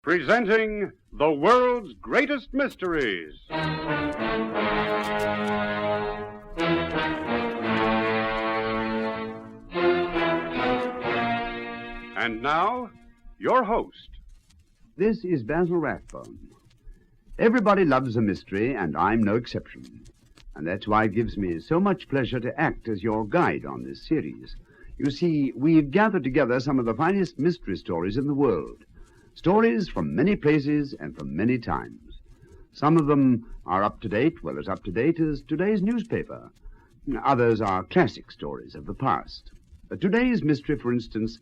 Presenting the world's greatest mysteries. And now, your host. This is Basil Rathbone. Everybody loves a mystery, and I'm no exception. And that's why it gives me so much pleasure to act as your guide on this series. You see, we've gathered together some of the finest mystery stories in the world. Stories from many places and from many times. Some of them are up to date, well, as up to date as today's newspaper. Others are classic stories of the past. Today's mystery, for instance,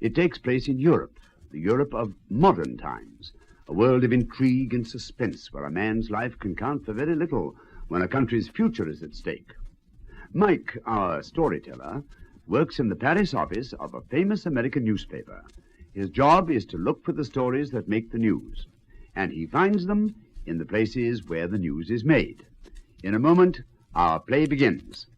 it takes place in Europe, the Europe of modern times, a world of intrigue and suspense where a man's life can count for very little when a country's future is at stake. Mike, our storyteller, works in the Paris office of a famous American newspaper. His job is to look for the stories that make the news, and he finds them in the places where the news is made. In a moment, our play begins.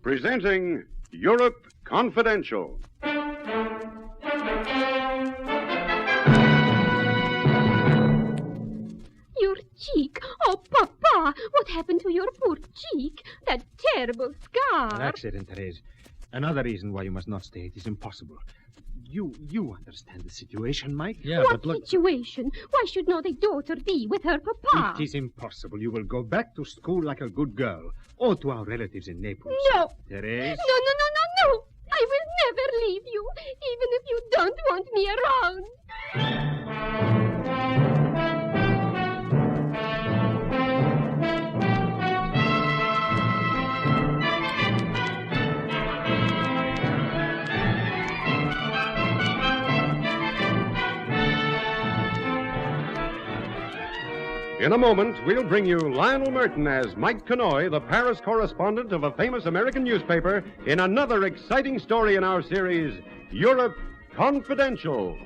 Presenting Europe Confidential. Your cheek. Oh, Papa, what happened to your poor cheek? That terrible scar. An accident, Therese. Another reason why you must not stay. It is impossible. You understand the situation, Mike? Yeah, What but look... situation? Why should not a daughter be with her papa? It is impossible. You will go back to school like a good girl. Or to our relatives in Naples. No. Therese? No. I will never leave you, even if you don't want me around. In a moment, we'll bring you Lionel Merton as Mike Connoy, the Paris correspondent of a famous American newspaper, in another exciting story in our series, Europe Confidential.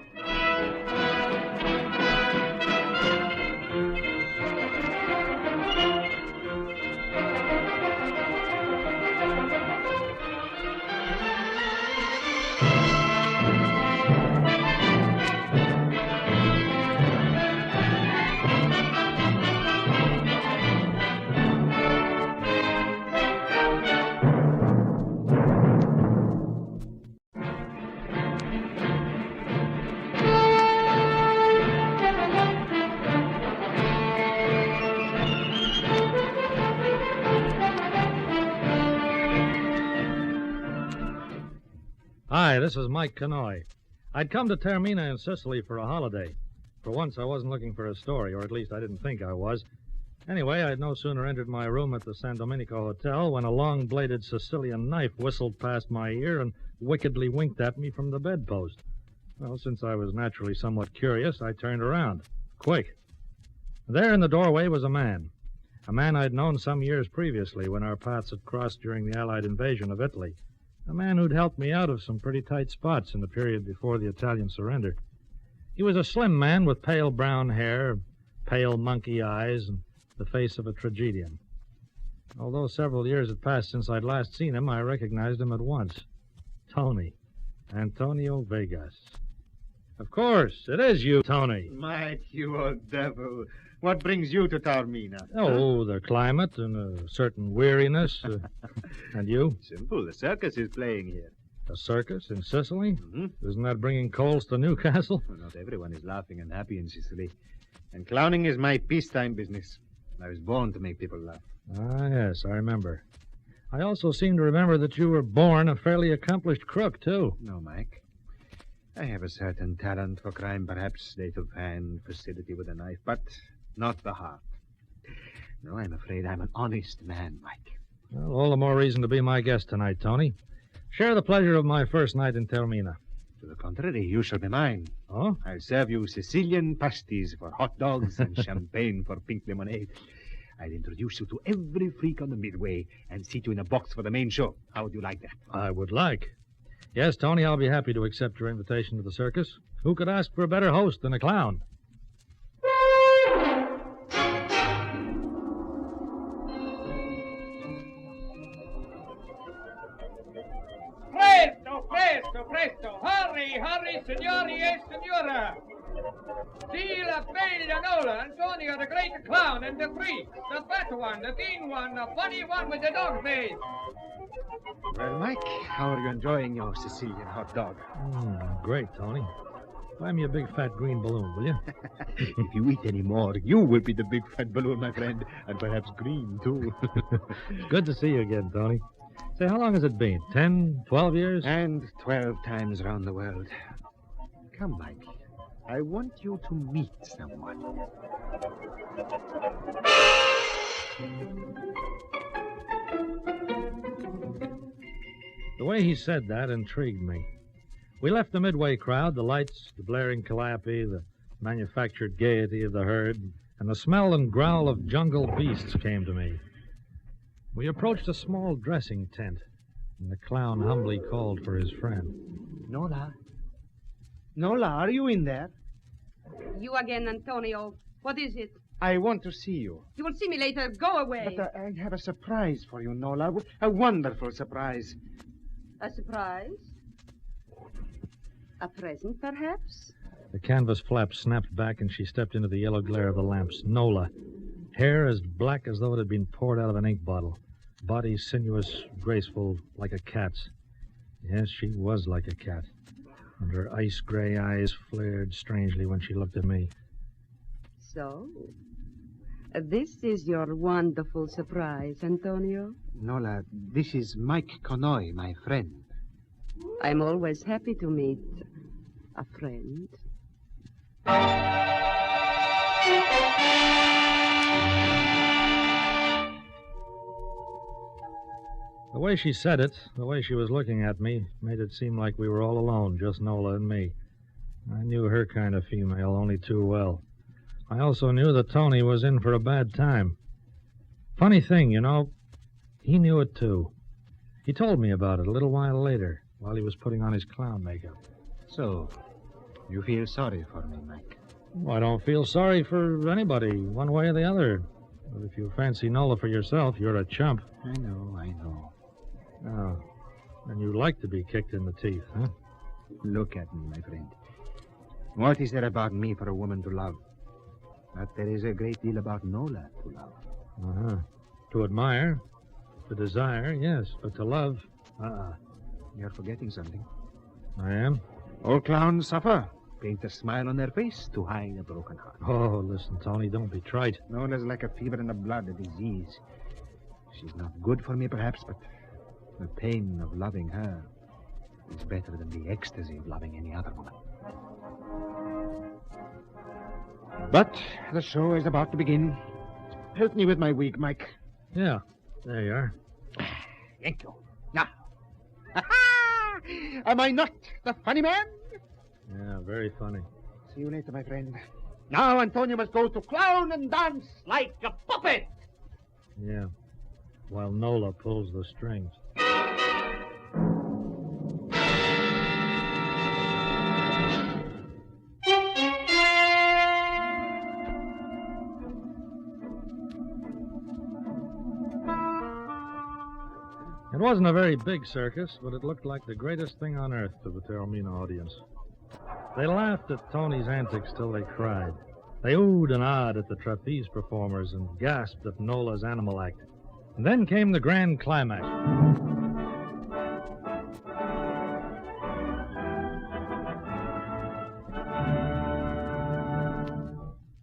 Hi, this is Mike Connoy. I'd come to Taormina in Sicily for a holiday. For once, I wasn't looking for a story, or at least I didn't think I was. Anyway, I'd no sooner entered my room at the San Domenico Hotel when a long-bladed Sicilian knife whistled past my ear and wickedly winked at me from the bedpost. Well, since I was naturally somewhat curious, I turned around. Quick. There in the doorway was a man I'd known some years previously when our paths had crossed during the Allied invasion of Italy. A man who'd helped me out of some pretty tight spots in the period before the Italian surrender. He was a slim man with pale brown hair, pale monkey eyes, and the face of a tragedian. Although several years had passed since I'd last seen him, I recognized him at once. Tony. Antonio Vegas. Of course, it is you, Tony. Mike, you old devil. What brings you to Taormina? Oh, the climate and a certain weariness. And you? Simple. The circus is playing here. A circus in Sicily? Mm-hmm. Isn't that bringing coals to Newcastle? Well, not everyone is laughing and happy in Sicily. And clowning is my peacetime business. I was born to make people laugh. Ah, yes, I remember. I also seem to remember that you were born a fairly accomplished crook, too. No, Mike. I have a certain talent for crime, perhaps sleight of hand, facility with a knife, but not the heart. No, I'm afraid I'm an honest man, Mike. Well, all the more reason to be my guest tonight, Tony. Share the pleasure of my first night in Termina. To the contrary, you shall be mine. Oh? I'll serve you Sicilian pasties for hot dogs and champagne for pink lemonade. I'll introduce you to every freak on the Midway and seat you in a box for the main show. How would you like that? I would like. Yes, Tony, I'll be happy to accept your invitation to the circus. Who could ask for a better host than a clown? Presto, presto, presto! Hurry, hurry, signori e signora! See la bella Nola, Antonio the great clown, and the freak, the fat one, the thin one, the funny one with the dog face. Well, Mike, how are you enjoying your Sicilian hot dog? Great, Tony. Buy me a big fat green balloon, will you? If you eat any more, you will be the big fat balloon, my friend, and perhaps green, too. It's good to see you again, Tony. Say, how long has it been? 10, 12 years? And 12 times round the world. Come, Mike. I want you to meet someone. The way he said that intrigued me. We left the Midway crowd, the lights, the blaring calliope, the manufactured gaiety of the herd, and the smell and growl of jungle beasts came to me. We approached a small dressing tent, and the clown humbly called for his friend. Nola? Nola, are you in there? You again, Antonio. What is it? I want to see you. You will see me later. Go away. But I have a surprise for you, Nola. A wonderful surprise. A surprise? A present, perhaps? The canvas flap snapped back, and she stepped into the yellow glare of the lamps. Nola. Hair as black as though it had been poured out of an ink bottle. Body sinuous, graceful, like a cat's. Yes, she was like a cat. And her ice-gray eyes flared strangely when she looked at me. So, this is your wonderful surprise, Antonio? Nola, this is Mike Conoy, my friend. I'm always happy to meet a friend. The way she said it, the way she was looking at me, made it seem like we were all alone, just Nola and me. I knew her kind of female only too well. I also knew that Tony was in for a bad time. Funny thing, you know, he knew it too. He told me about it a little while later, while he was putting on his clown makeup. So, you feel sorry for me, Mike? Well, I don't feel sorry for anybody, one way or the other. But if you fancy Nola for yourself, you're a chump. I know. Oh, and you like to be kicked in the teeth, huh? Look at me, my friend. What is there about me for a woman to love? But there is a great deal about Nola to love. Uh-huh. To admire, to desire, yes, but to love, You're forgetting something. I am. All clowns suffer. Paint a smile on their face to hide a broken heart. Oh, listen, Tony, don't be trite. Nola's like a fever in the blood, a disease. She's not good for me, perhaps, but the pain of loving her is better than the ecstasy of loving any other woman. But the show is about to begin. Help me with my wig, Mike. Yeah, there you are. Thank you. Now. Am I not the funny man? Yeah, very funny. See you later, my friend. Now Antonio must go to clown and dance like a puppet. Yeah, while Nola pulls the strings. It wasn't a very big circus, but it looked like the greatest thing on earth to the Termina audience. They laughed at Tony's antics till they cried. They oohed and ahed at the trapeze performers and gasped at Nola's animal act. And then came the grand climax.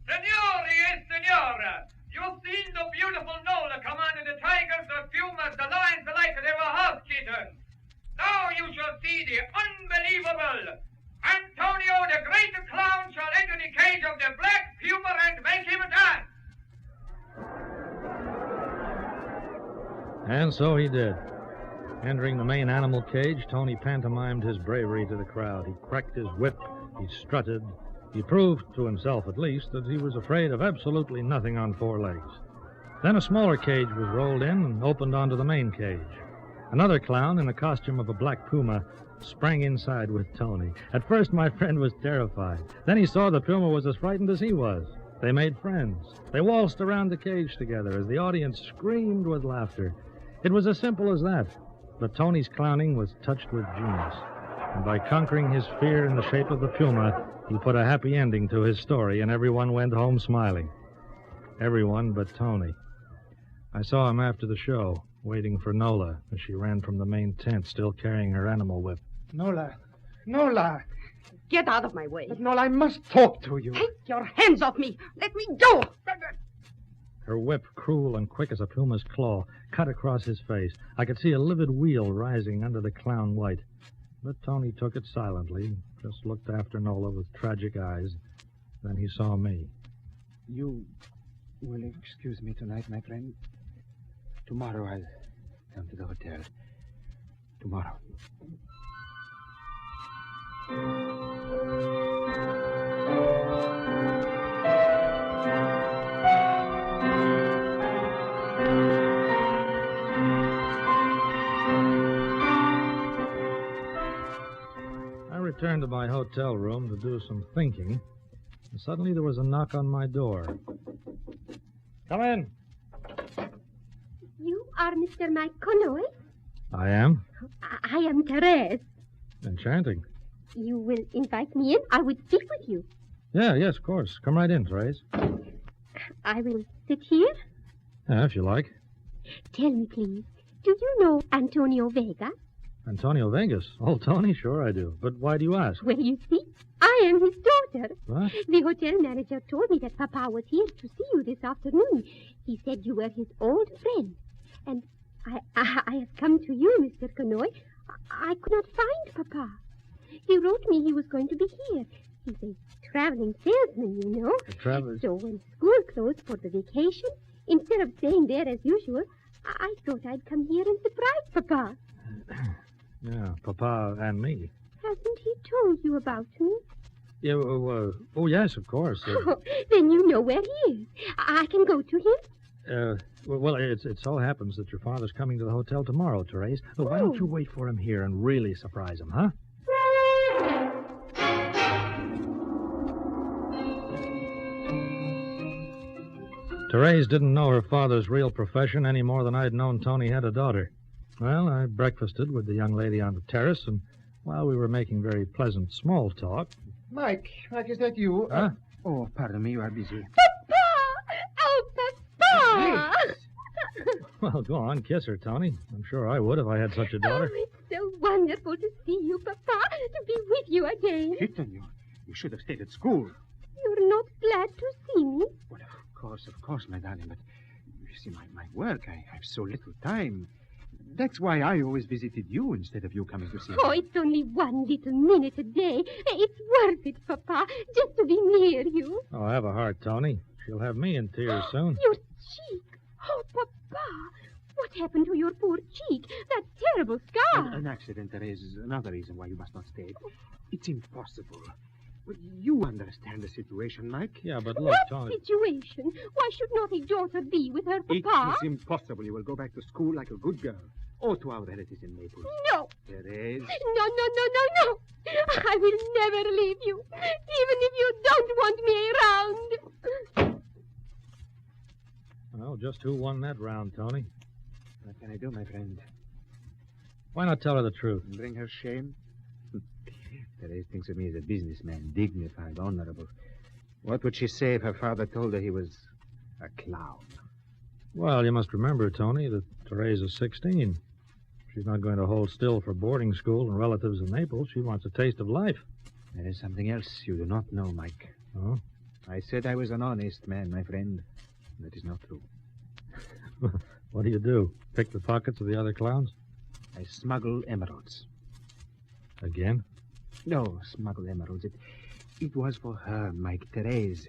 Signori e signora, you've seen the beautiful Nola come under the tigers, the pumas, the lions, the see the unbelievable. Antonio the Great Clown shall enter the cage of the Black Puma and make him dance. And so he did. Entering the main animal cage, Tony pantomimed his bravery to the crowd. He cracked his whip, he strutted. He proved, to himself at least, that he was afraid of absolutely nothing on four legs. Then a smaller cage was rolled in and opened onto the main cage. Another clown, in the costume of a black puma, sprang inside with Tony. At first, my friend was terrified. Then he saw the puma was as frightened as he was. They made friends. They waltzed around the cage together as the audience screamed with laughter. It was as simple as that. But Tony's clowning was touched with genius. And by conquering his fear in the shape of the puma, he put a happy ending to his story, and everyone went home smiling. Everyone but Tony. I saw him after the show, waiting for Nola as she ran from the main tent, still carrying her animal whip. Nola. Nola. Get out of my way. But Nola, I must talk to you. Take your hands off me. Let me go. Her whip, cruel and quick as a puma's claw, cut across his face. I could see a livid wheal rising under the clown white. But Tony took it silently, just looked after Nola with tragic eyes. Then he saw me. You will excuse me tonight, my friend. Tomorrow I'll come to the hotel. Tomorrow. I returned to my hotel room to do some thinking, and suddenly there was a knock on my door. Come in. You are Mr. Mike Conoy? I am. I am Therese. Enchanting. You will invite me in? I would speak with you. Yes, of course. Come right in, Therese. I will sit here? Yeah, if you like. Tell me, please, do you know Antonio Vega? Antonio Vegas. Oh, Tony, sure I do. But why do you ask? Well, you see, I am his daughter. What? The hotel manager told me that Papa was here to see you this afternoon. He said you were his old friend. And I have come to you, Mr. Conoy. I could not find Papa. He wrote me he was going to be here. He's a traveling salesman, you know. So when school closed for the vacation, instead of staying there as usual, I thought I'd come here and surprise Papa. Yeah, Papa and me. Hasn't he told you about me? Yeah, oh, yes, of course. Oh, then you know where he is. I can go to him. Well, it so happens that your father's coming to the hotel tomorrow, Therese. Why don't you wait for him here and really surprise him, huh? Therese didn't know her father's real profession any more than I'd known Tony had a daughter. Well, I breakfasted with the young lady on the terrace, and while we were making very pleasant small talk... Mike, is that you? Huh? Oh, pardon me, you are busy. Papa! Oh, Papa! Well, go on, kiss her, Tony. I'm sure I would if I had such a daughter. Oh, it's so wonderful to see you, Papa, to be with you again. Kitten, you should have stayed at school. You're not glad to see me? Well, of course, my darling, but you see, my work, I have so little time. That's why I always visited you instead of you coming to see me. Oh, it's only one little minute a day. It's worth it, Papa, just to be near you. Oh, have a heart, Tony. She'll have me in tears soon. Your cheek. Oh, Papa, what happened to your poor cheek? That terrible scar. An accident, Therese, is another reason why you must not stay. It's impossible. Well, you understand the situation, Mike. Yeah, but look, What Tony... situation? Why should not a daughter be with her It Papa? is impossible. You will go back to school like a good girl. Or to our relatives in Naples. No. Therese. No. I will never leave you, even if you don't want me around. Well, just who won that round, Tony? What can I do, my friend? Why not tell her the truth? Bring her shame? Therese thinks of me as a businessman, dignified, honorable. What would she say if her father told her he was a clown? Well, you must remember, Tony, that Therese is 16. She's not going to hold still for boarding school and relatives in Naples. She wants a taste of life. There is something else you do not know, Mike. Oh? I said I was an honest man, my friend. That is not true. What do? Pick the pockets of the other clowns? I smuggle emeralds. Again? No, smuggled emeralds. It was for her, Mike, Therese.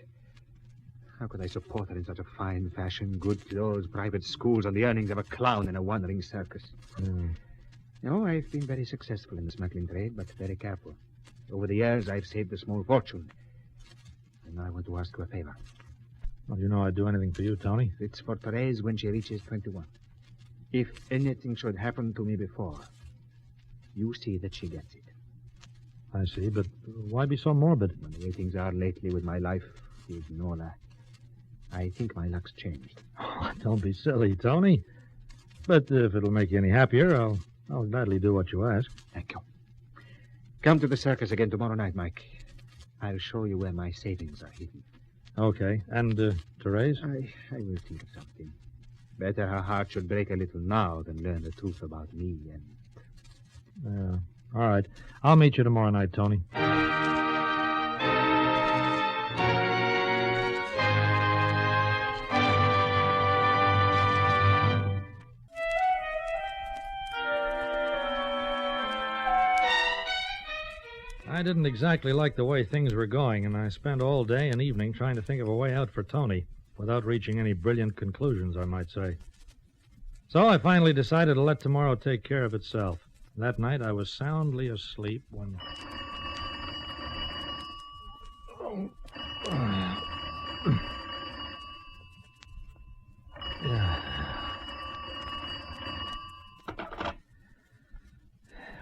How could I support her in such a fine fashion, good clothes, private schools, on the earnings of a clown in a wandering circus? No, I've been very successful in the smuggling trade, but very careful. Over the years, I've saved a small fortune. And now I want to ask you a favor. Well, you know I'd do anything for you, Tony. It's for Therese when she reaches 21. If anything should happen to me before, you see that she gets it. I see, but why be so morbid? When the way things are lately with my life, with Nola, I think my luck's changed. Oh, don't be silly, Tony. But if it'll make you any happier, I'll gladly do what you ask. Thank you. Come to the circus again tomorrow night, Mike. I'll show you where my savings are hidden. Okay. And, Therese? I will think of something. Better her heart should break a little now than learn the truth about me and... All right. I'll meet you tomorrow night, Tony. I didn't exactly like the way things were going, and I spent all day and evening trying to think of a way out for Tony, without reaching any brilliant conclusions, I might say. So I finally decided to let tomorrow take care of itself. That night I was soundly asleep when...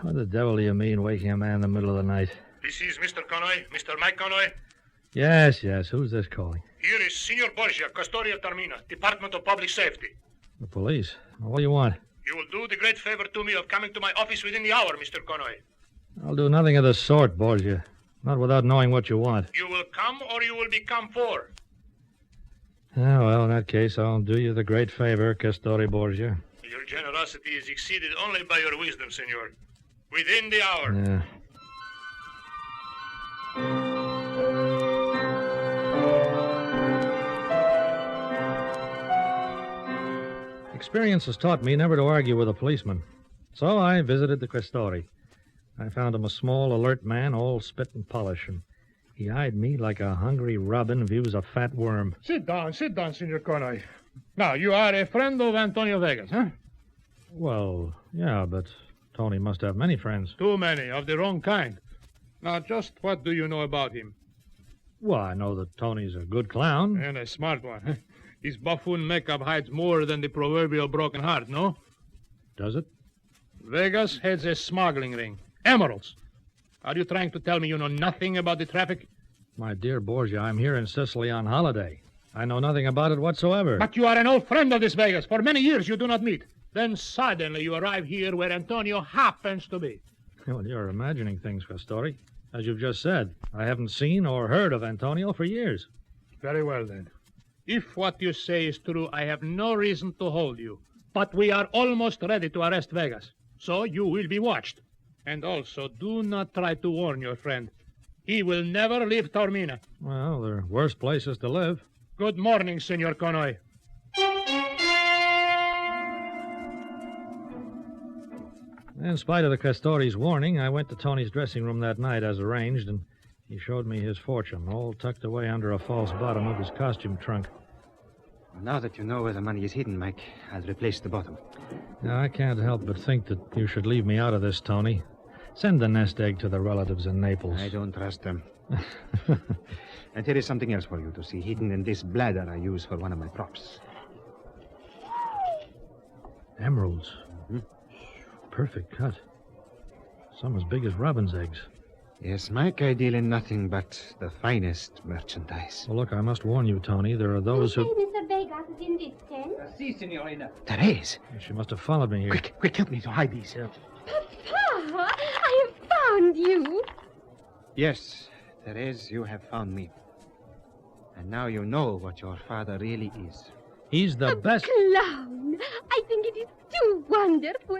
What the devil do you mean, waking a man in the middle of the night? This is Mr. Connoy, Mr. Mike Connoy. Yes. Who's this calling? Here is Senor Borgia, Custodia Termina, Department of Public Safety. The police. What do you want? You will do the great favor to me of coming to my office within the hour, Mr. Connoy. I'll do nothing of the sort, Borgia. Not without knowing what you want. You will come or you will become for. Well, in that case, I'll do you the great favor, Custode Borgia. Your generosity is exceeded only by your wisdom, senor. Within the hour. Yeah. Experience has taught me never to argue with a policeman. So I visited the Questore. I found him a small, alert man, all spit and polish, and he eyed me like a hungry robin views a fat worm. Sit down, Senor Connoy. Now, you are a friend of Antonio Vegas, huh? Well, yeah, but Tony must have many friends. Too many, of the wrong kind. Now, just what do you know about him? Well, I know that Tony's a good clown. And a smart one. His buffoon makeup hides more than the proverbial broken heart, no? Does it? Vegas has a smuggling ring. Emeralds. Are you trying to tell me you know nothing about the traffic? My dear Borgia, I'm here in Sicily on holiday. I know nothing about it whatsoever. But you are an old friend of this Vegas. For many years you do not meet. Then suddenly you arrive here where Antonio happens to be. Well, you're imagining things, Questore. As you've just said, I haven't seen or heard of Antonio for years. Very well, then. If what you say is true, I have no reason to hold you. But we are almost ready to arrest Vegas. So you will be watched. And also, do not try to warn your friend. He will never leave Taormina. Well, there are worse places to live. Good morning, Senor Connoy. In spite of the Questore's warning, I went to Tony's dressing room that night as arranged, and he showed me his fortune, all tucked away under a false bottom of his costume trunk. Well, now that you know where the money is hidden, Mike, I'll replace the bottom. Now, I can't help but think that you should leave me out of this, Tony. Send the nest egg to the relatives in Naples. I don't trust them. And here is something else for you to see, hidden in this bladder I use for one of my props. Emeralds. Mm-hmm. Perfect cut. Some as big as robin's eggs. Yes, Mike, I deal in nothing but the finest merchandise. Well, look, I must warn you, Tony. There are those who... Mr. Vegas is in this tent. Si, Signorina. Therese! She must have followed me here. Quick, help me to hide these. Papa, I have found you. Yes, Therese, you have found me. And now you know what your father really is. He's the best... Clown. I think it is too wonderful.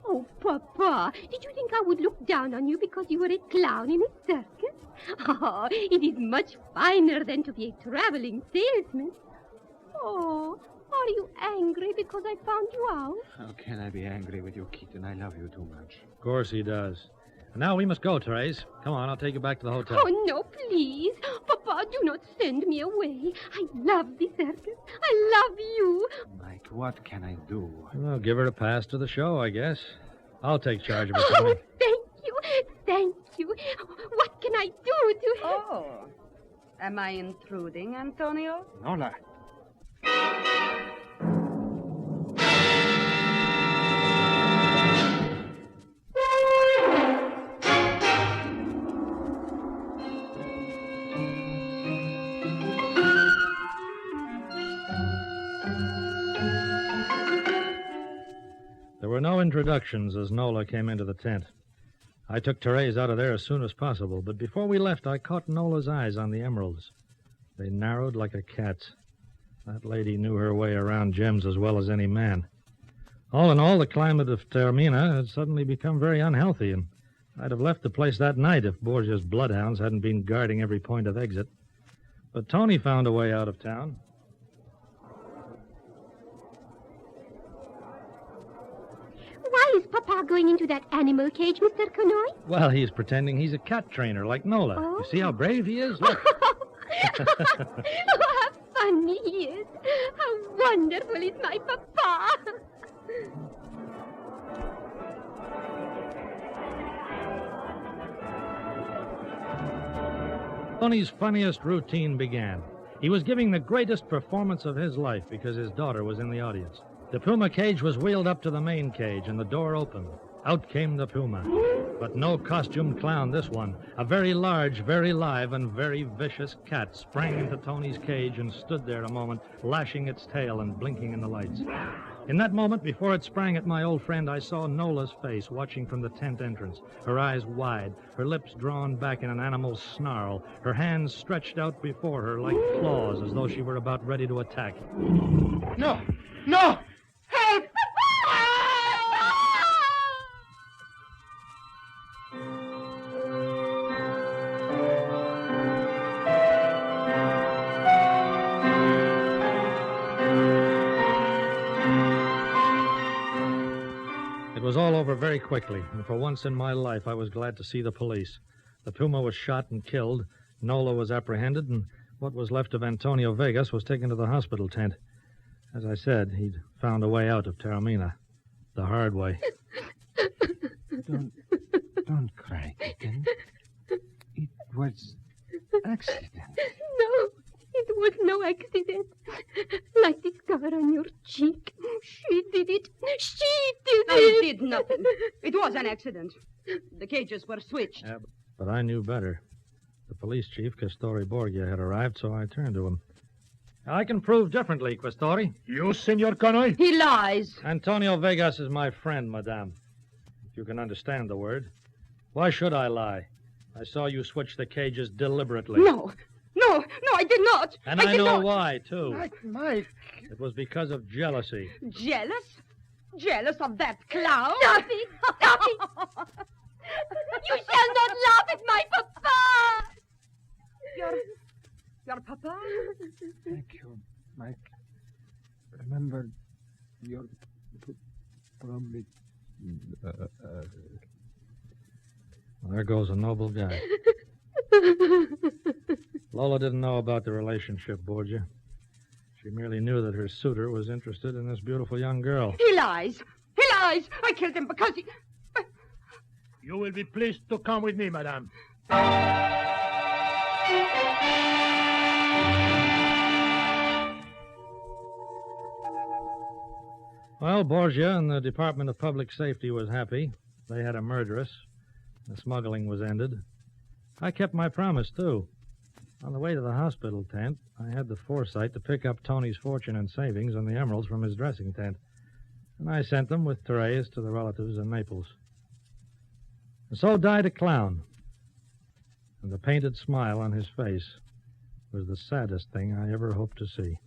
Oh, Papa, did you think I would look down on you because you were a clown in a circus? Oh, it is much finer than to be a traveling salesman. Oh, are you angry because I found you out? How can I be angry with you, Keaton? I love you too much. Of course he does. Now we must go, Therese. Come on, I'll take you back to the hotel. Oh, no, please. Papa, do not send me away. I love the circus. I love you. Mike, what can I do? Well, give her a pass to the show, I guess. I'll take charge of it, Oh, Tony. thank you. Thank you. What can I do to help? Oh. Am I intruding, Antonio? Nola. There were no introductions as Nola came into the tent. I took Therese out of there as soon as possible, but before we left, I caught Nola's eyes on the emeralds. They narrowed like a cat's. That lady knew her way around gems as well as any man. All in all, the climate of Taormina had suddenly become very unhealthy, and I'd have left the place that night if Borgia's bloodhounds hadn't been guarding every point of exit. But Tony found a way out of town. Why is Papa going into that animal cage, Mr. Conoy? Well, he's pretending he's a cat trainer like Nola. Oh. You see how brave he is? Look. How funny he is. How wonderful is my Papa. Tony's funniest routine began. He was giving the greatest performance of his life because his daughter was in the audience. The puma cage was wheeled up to the main cage, and the door opened. Out came the puma. But no costumed clown, this one. A very large, very live, and very vicious cat sprang into Tony's cage and stood there a moment, lashing its tail and blinking in the lights. In that moment, before it sprang at my old friend, I saw Nola's face watching from the tent entrance, her eyes wide, her lips drawn back in an animal's snarl, her hands stretched out before her like claws as though she were about ready to attack. No! No! Help! It was all over very quickly, and for once in my life I was glad to see the police. The puma was shot and killed, Nola was apprehended, and what was left of Antonio Vegas was taken to the hospital tent. As I said, he'd found a way out of Taormina. The hard way. Don't cry, kitten. It was accident. No, it was no accident. Like the scar on your cheek. She did it. She did I it. did nothing. It was an accident. The cages were switched. Yeah, but I knew better. The police chief, Questori Borgia, had arrived, so I turned to him. I can prove differently, Questori. You, Senor Conoy? He lies. Antonio Vegas is my friend, madame. If you can understand the word. Why should I lie? I saw you switch the cages deliberately. No, I did not. And I did know not. why, too. Mike. It was because of jealousy. Jealous? Jealous of that clown? Stop it. Stop it. You shall not laugh at my Papa. Your papa? Thank you, Mike. Remember your promise. Well, there goes a noble guy. Lola didn't know about the relationship, Borgia. She merely knew that her suitor was interested in this beautiful young girl. He lies. He lies. I killed him because he... You will be pleased to come with me, madame. Well, Borgia and the Department of Public Safety was happy. They had a murderess. The smuggling was ended. I kept my promise, too. On the way to the hospital tent, I had the foresight to pick up Tony's fortune and savings and the emeralds from his dressing tent. And I sent them with Therese to the relatives in Naples. And so died a clown. And the painted smile on his face was the saddest thing I ever hoped to see.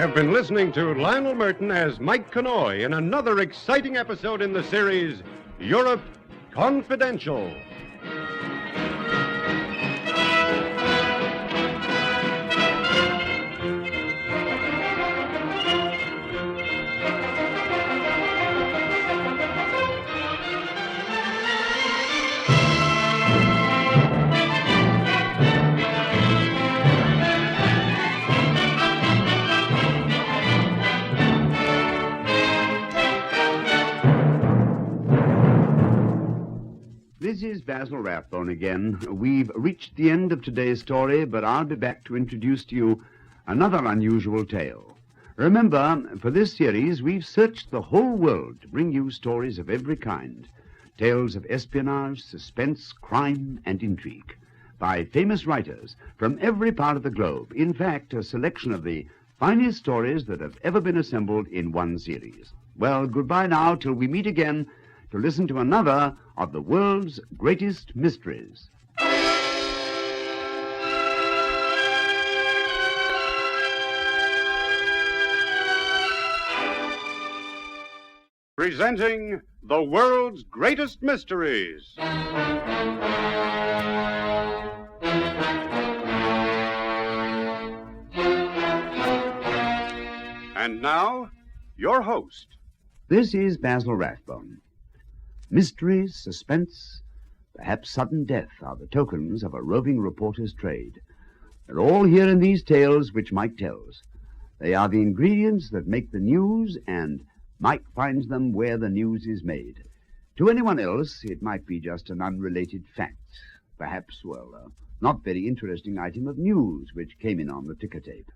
have been listening to Lionel Merton as Mike Connoy in another exciting episode in the series, Europe Confidential. This is Basil Rathbone again. We've reached the end of today's story, but I'll be back to introduce to you another unusual tale. Remember, for this series, we've searched the whole world to bring you stories of every kind. Tales of espionage, suspense, crime, and intrigue by famous writers from every part of the globe. In fact, a selection of the finest stories that have ever been assembled in one series. Well, goodbye now till we meet again to listen to another of the world's greatest mysteries. Presenting the world's greatest mysteries. And now, your host. This is Basil Rathbone. Mystery, suspense, perhaps sudden death are the tokens of a roving reporter's trade. They're all here in these tales which Mike tells. They are the ingredients that make the news, and Mike finds them where the news is made. To anyone else, it might be just an unrelated fact. Perhaps, well, a not very interesting item of news which came in on the ticker tape,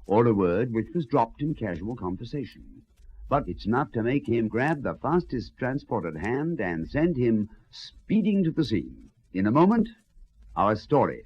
or a word which was dropped in casual conversation. But it's enough to make him grab the fastest transport at hand and send him speeding to the scene. In a moment, our story.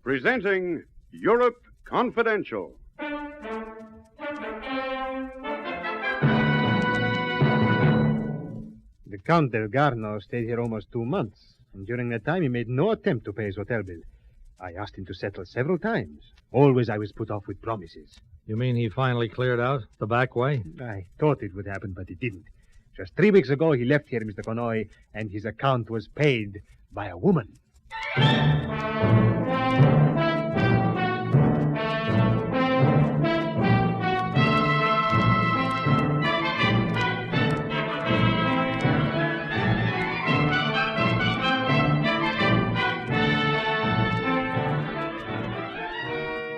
Presenting Europe Confidential. The Count del Garno stayed here almost 2 months, and during that time he made no attempt to pay his hotel bill. I asked him to settle several times. Always I was put off with promises. You mean he finally cleared out the back way? I thought it would happen, but it didn't. Just 3 weeks ago he left here, Mr. Connoy, and his account was paid by a woman.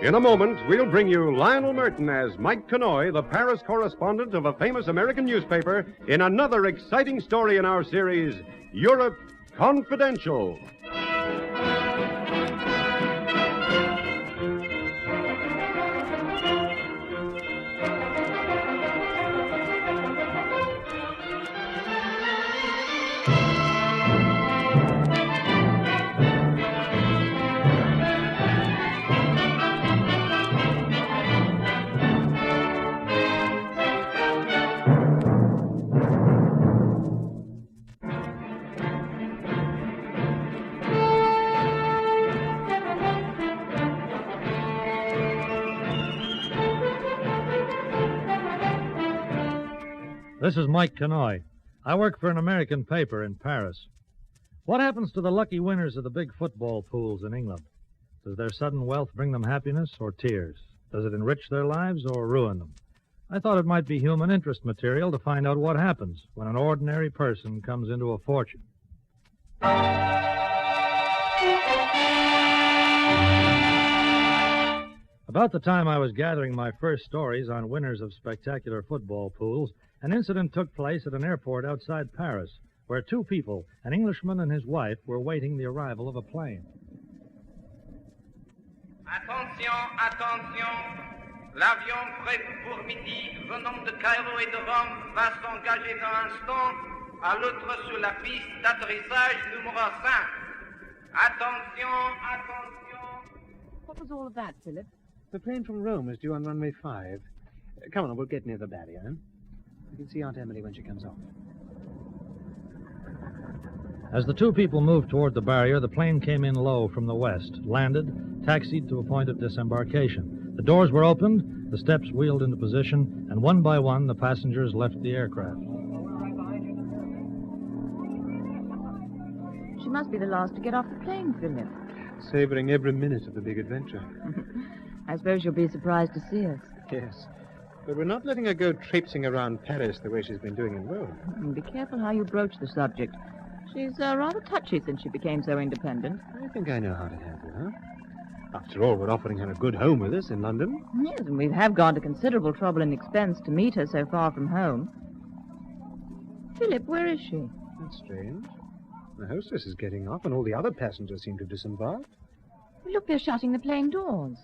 In a moment, we'll bring you Lionel Merton as Mike Connoy, the Paris correspondent of a famous American newspaper, in another exciting story in our series, Europe Confidential. This is Mike Connoy. I work for an American paper in Paris. What happens to the lucky winners of the big football pools in England? Does their sudden wealth bring them happiness or tears? Does it enrich their lives or ruin them? I thought it might be human interest material to find out what happens when an ordinary person comes into a fortune. About the time I was gathering my first stories on winners of spectacular football pools, an incident took place at an airport outside Paris, where two people, an Englishman and his wife, were waiting the arrival of a plane. Attention, attention. L'avion prévu pour midi, venant de Cairo et de Rome, va s'engager dans un instant à l'autre sur la piste d'atterrissage numéro 5. Attention, attention. What was all of that, Philip? The plane from Rome is due on runway 5. Come on, we'll get near the barrier. You can see Aunt Emily when she comes off. As the two people moved toward the barrier, the plane came in low from the west, landed, taxied to a point of disembarkation. The doors were opened, the steps wheeled into position, and one by one the passengers left the aircraft. She must be the last to get off the plane, Philip. Savoring every minute of the big adventure. I suppose you'll be surprised to see us. Yes. But we're not letting her go traipsing around Paris the way she's been doing in Rome. And be careful how you broach the subject. She's rather touchy since she became so independent. I think I know how to handle her. After all, we're offering her a good home with us in London. Yes, and we have gone to considerable trouble and expense to meet her so far from home. Philip, where is she? That's strange. The hostess is getting off, and all the other passengers seem to have disembarked. Look, they're shutting the plane doors.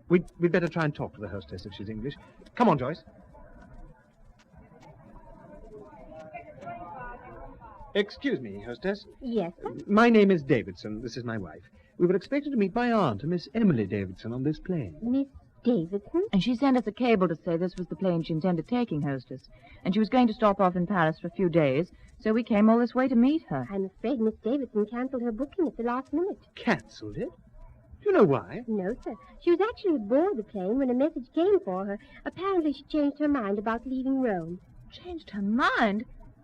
We'd better try and talk to the hostess if she's English. Come on, Joyce. Excuse me, hostess. Yes, sir? My name is Davidson. This is my wife. We were expected to meet my aunt, Miss Emily Davidson, on this plane. Miss Davidson? And she sent us a cable to say this was the plane she intended taking, hostess. And she was going to stop off in Paris for a few days, so we came all this way to meet her. I'm afraid Miss Davidson canceled her booking at the last minute. Cancelled it? Do you know why? No, sir. She was actually aboard the plane when a message came for her. Apparently she changed her mind about leaving Rome. Changed her mind?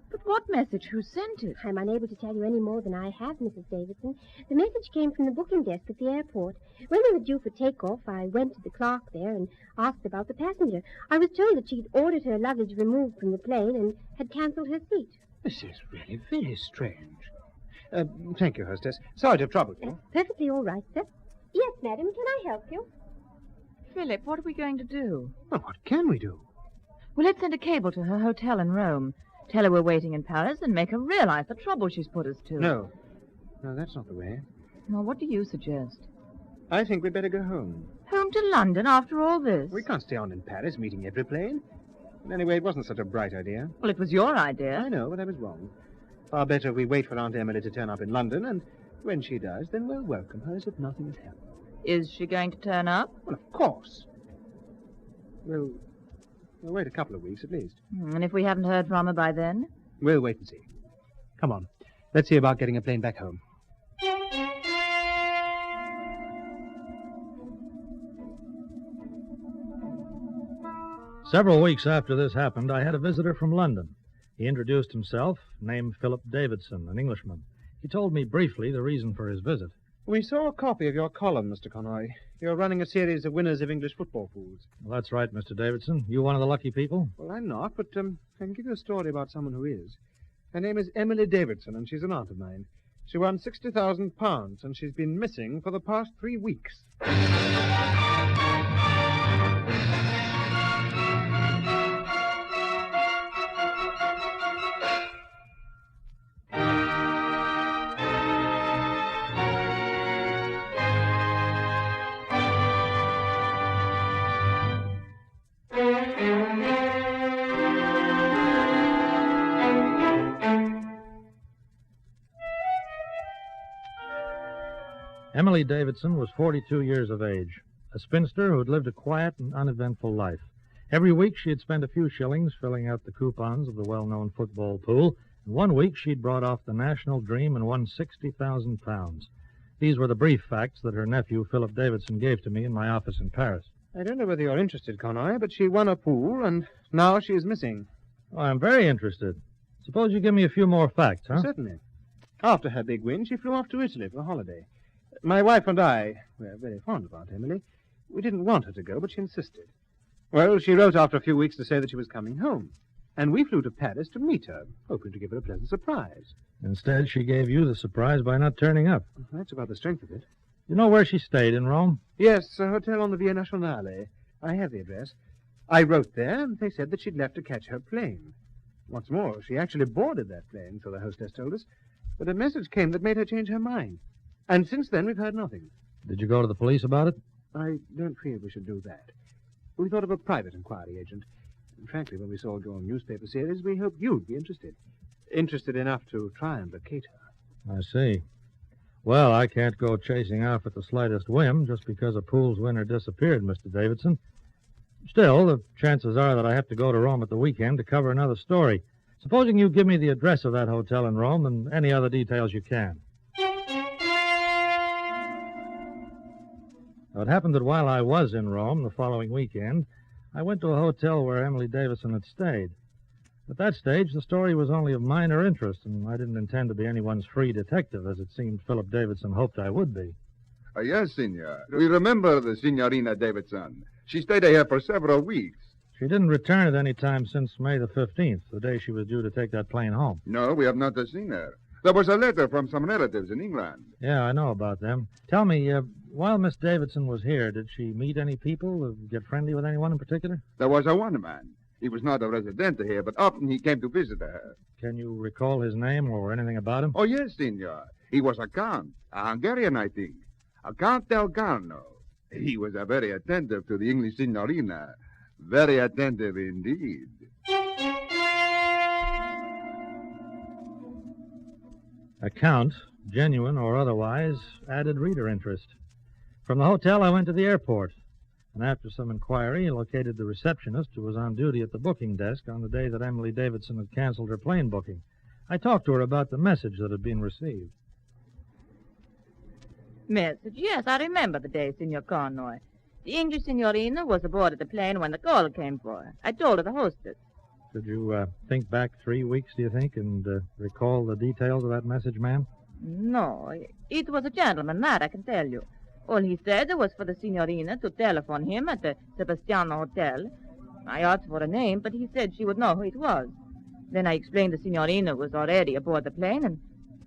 But what message? Who sent it? I'm unable to tell you any more than I have, Mrs. Davidson. The message came from the booking desk at the airport. When we were due for takeoff, I went to the clerk there and asked about the passenger. I was told that she'd ordered her luggage removed from the plane and had cancelled her seat. This is really very strange. Thank you, hostess. Sorry to have troubled you. Perfectly all right, sir. Yes, madam. Can I help you? Philip, what are we going to do? Well, what can we do? Well, let's send a cable to her hotel in Rome. Tell her we're waiting in Paris and make her realize the trouble she's put us to. No, that's not the way. Well, what do you suggest? I think we'd better go home. Home to London after all this? We can't stay on in Paris meeting every plane. Anyway, it wasn't such a bright idea. Well, it was your idea. I know, but I was wrong. Far better if we wait for Aunt Emily to turn up in London, and when she does, then we'll welcome her as if nothing had happened. Is she going to turn up? Well, of course. We'll wait a couple of weeks at least. And if we haven't heard from her by then? We'll wait and see. Come on. Let's see about getting a plane back home. Several weeks after this happened, I had a visitor from London. He introduced himself, named Philip Davidson, an Englishman. He told me briefly the reason for his visit. We saw a copy of your column, Mr. Conroy. You're running a series of winners of English football pools. Well, that's right, Mr. Davidson. You one of the lucky people? Well, I'm not, but I can give you a story about someone who is. Her name is Emily Davidson, and she's an aunt of mine. She won £60,000, and she's been missing for the past 3 weeks. Emily Davidson was 42 years of age, a spinster who had lived a quiet and uneventful life. Every week she had spent a few shillings filling out the coupons of the well-known football pool, and one week she'd brought off the national dream and won £60,000. These were the brief facts that her nephew, Philip Davidson, gave to me in my office in Paris. I don't know whether you're interested, Conroy, but she won a pool, and now she is missing. Oh, I'm very interested. Suppose you give me a few more facts, huh? Certainly. After her big win, she flew off to Italy for a holiday. My wife and I were very fond of Aunt Emily. We didn't want her to go, but she insisted. Well, she wrote after a few weeks to say that she was coming home. And we flew to Paris to meet her, hoping to give her a pleasant surprise. Instead, she gave you the surprise by not turning up. That's about the strength of it. You know where she stayed in Rome? Yes, a hotel on the Via Nazionale. I have the address. I wrote there, and they said that she'd left to catch her plane. What's more, she actually boarded that plane, so the hostess told us. But a message came that made her change her mind. And since then, we've heard nothing. Did you go to the police about it? I don't feel we should do that. We thought of a private inquiry agent. And frankly, when we saw your newspaper series, we hoped you'd be interested. Interested enough to try and locate her. I see. Well, I can't go chasing off at the slightest whim just because a pool's winner disappeared, Mr. Davidson. Still, the chances are that I have to go to Rome at the weekend to cover another story. Supposing you give me the address of that hotel in Rome and any other details you can. Now, it happened that while I was in Rome the following weekend, I went to a hotel where Emily Davison had stayed. At that stage, the story was only of minor interest, and I didn't intend to be anyone's free detective, as it seemed Philip Davidson hoped I would be. Yes, senor. We remember the Signorina Davidson. She stayed here for several weeks. She didn't return at any time since May the 15th, the day she was due to take that plane home. No, we have not seen her. There was a letter from some relatives in England. Yeah, I know about them. Tell me, while Miss Davidson was here, did she meet any people, get friendly with anyone in particular? There was a one man. He was not a resident here, but often he came to visit her. Can you recall his name or anything about him? Oh, yes, senor. He was a count, a Hungarian, I think. A Count Delgarno. He was very attentive to the English signorina. Very attentive indeed. A count, genuine or otherwise, added reader interest. From the hotel, I went to the airport, and after some inquiry, located the receptionist who was on duty at the booking desk on the day that Emily Davidson had canceled her plane booking. I talked to her about the message that had been received. Message? Yes, I remember the day, Signor Conroy. The English signorina was aboard the plane when the call came for her. I told her the hostess. Could you think back 3 weeks, do you think, and recall the details of that message, ma'am? No, it was a gentleman, that I can tell you. All he said was for the signorina to telephone him at the Sebastiano Hotel. I asked for a name, but he said she would know who it was. Then I explained the signorina was already aboard the plane,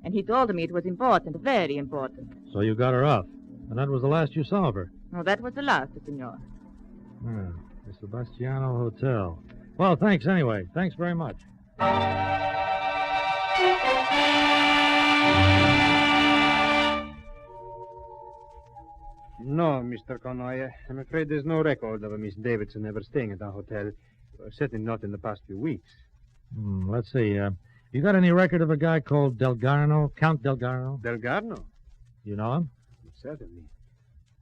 and he told me it was important, very important. So you got her off, and that was the last you saw of her? No, that was the last, Signor. The Sebastiano Hotel. Well, thanks anyway. Thanks very much. No, Mr. Conroy. I'm afraid there's no record of a Miss Davidson ever staying at our hotel. Certainly not in the past few weeks. Let's see. You got any record of a guy called Delgarno, Count Delgarno? Delgarno? You know him? Certainly.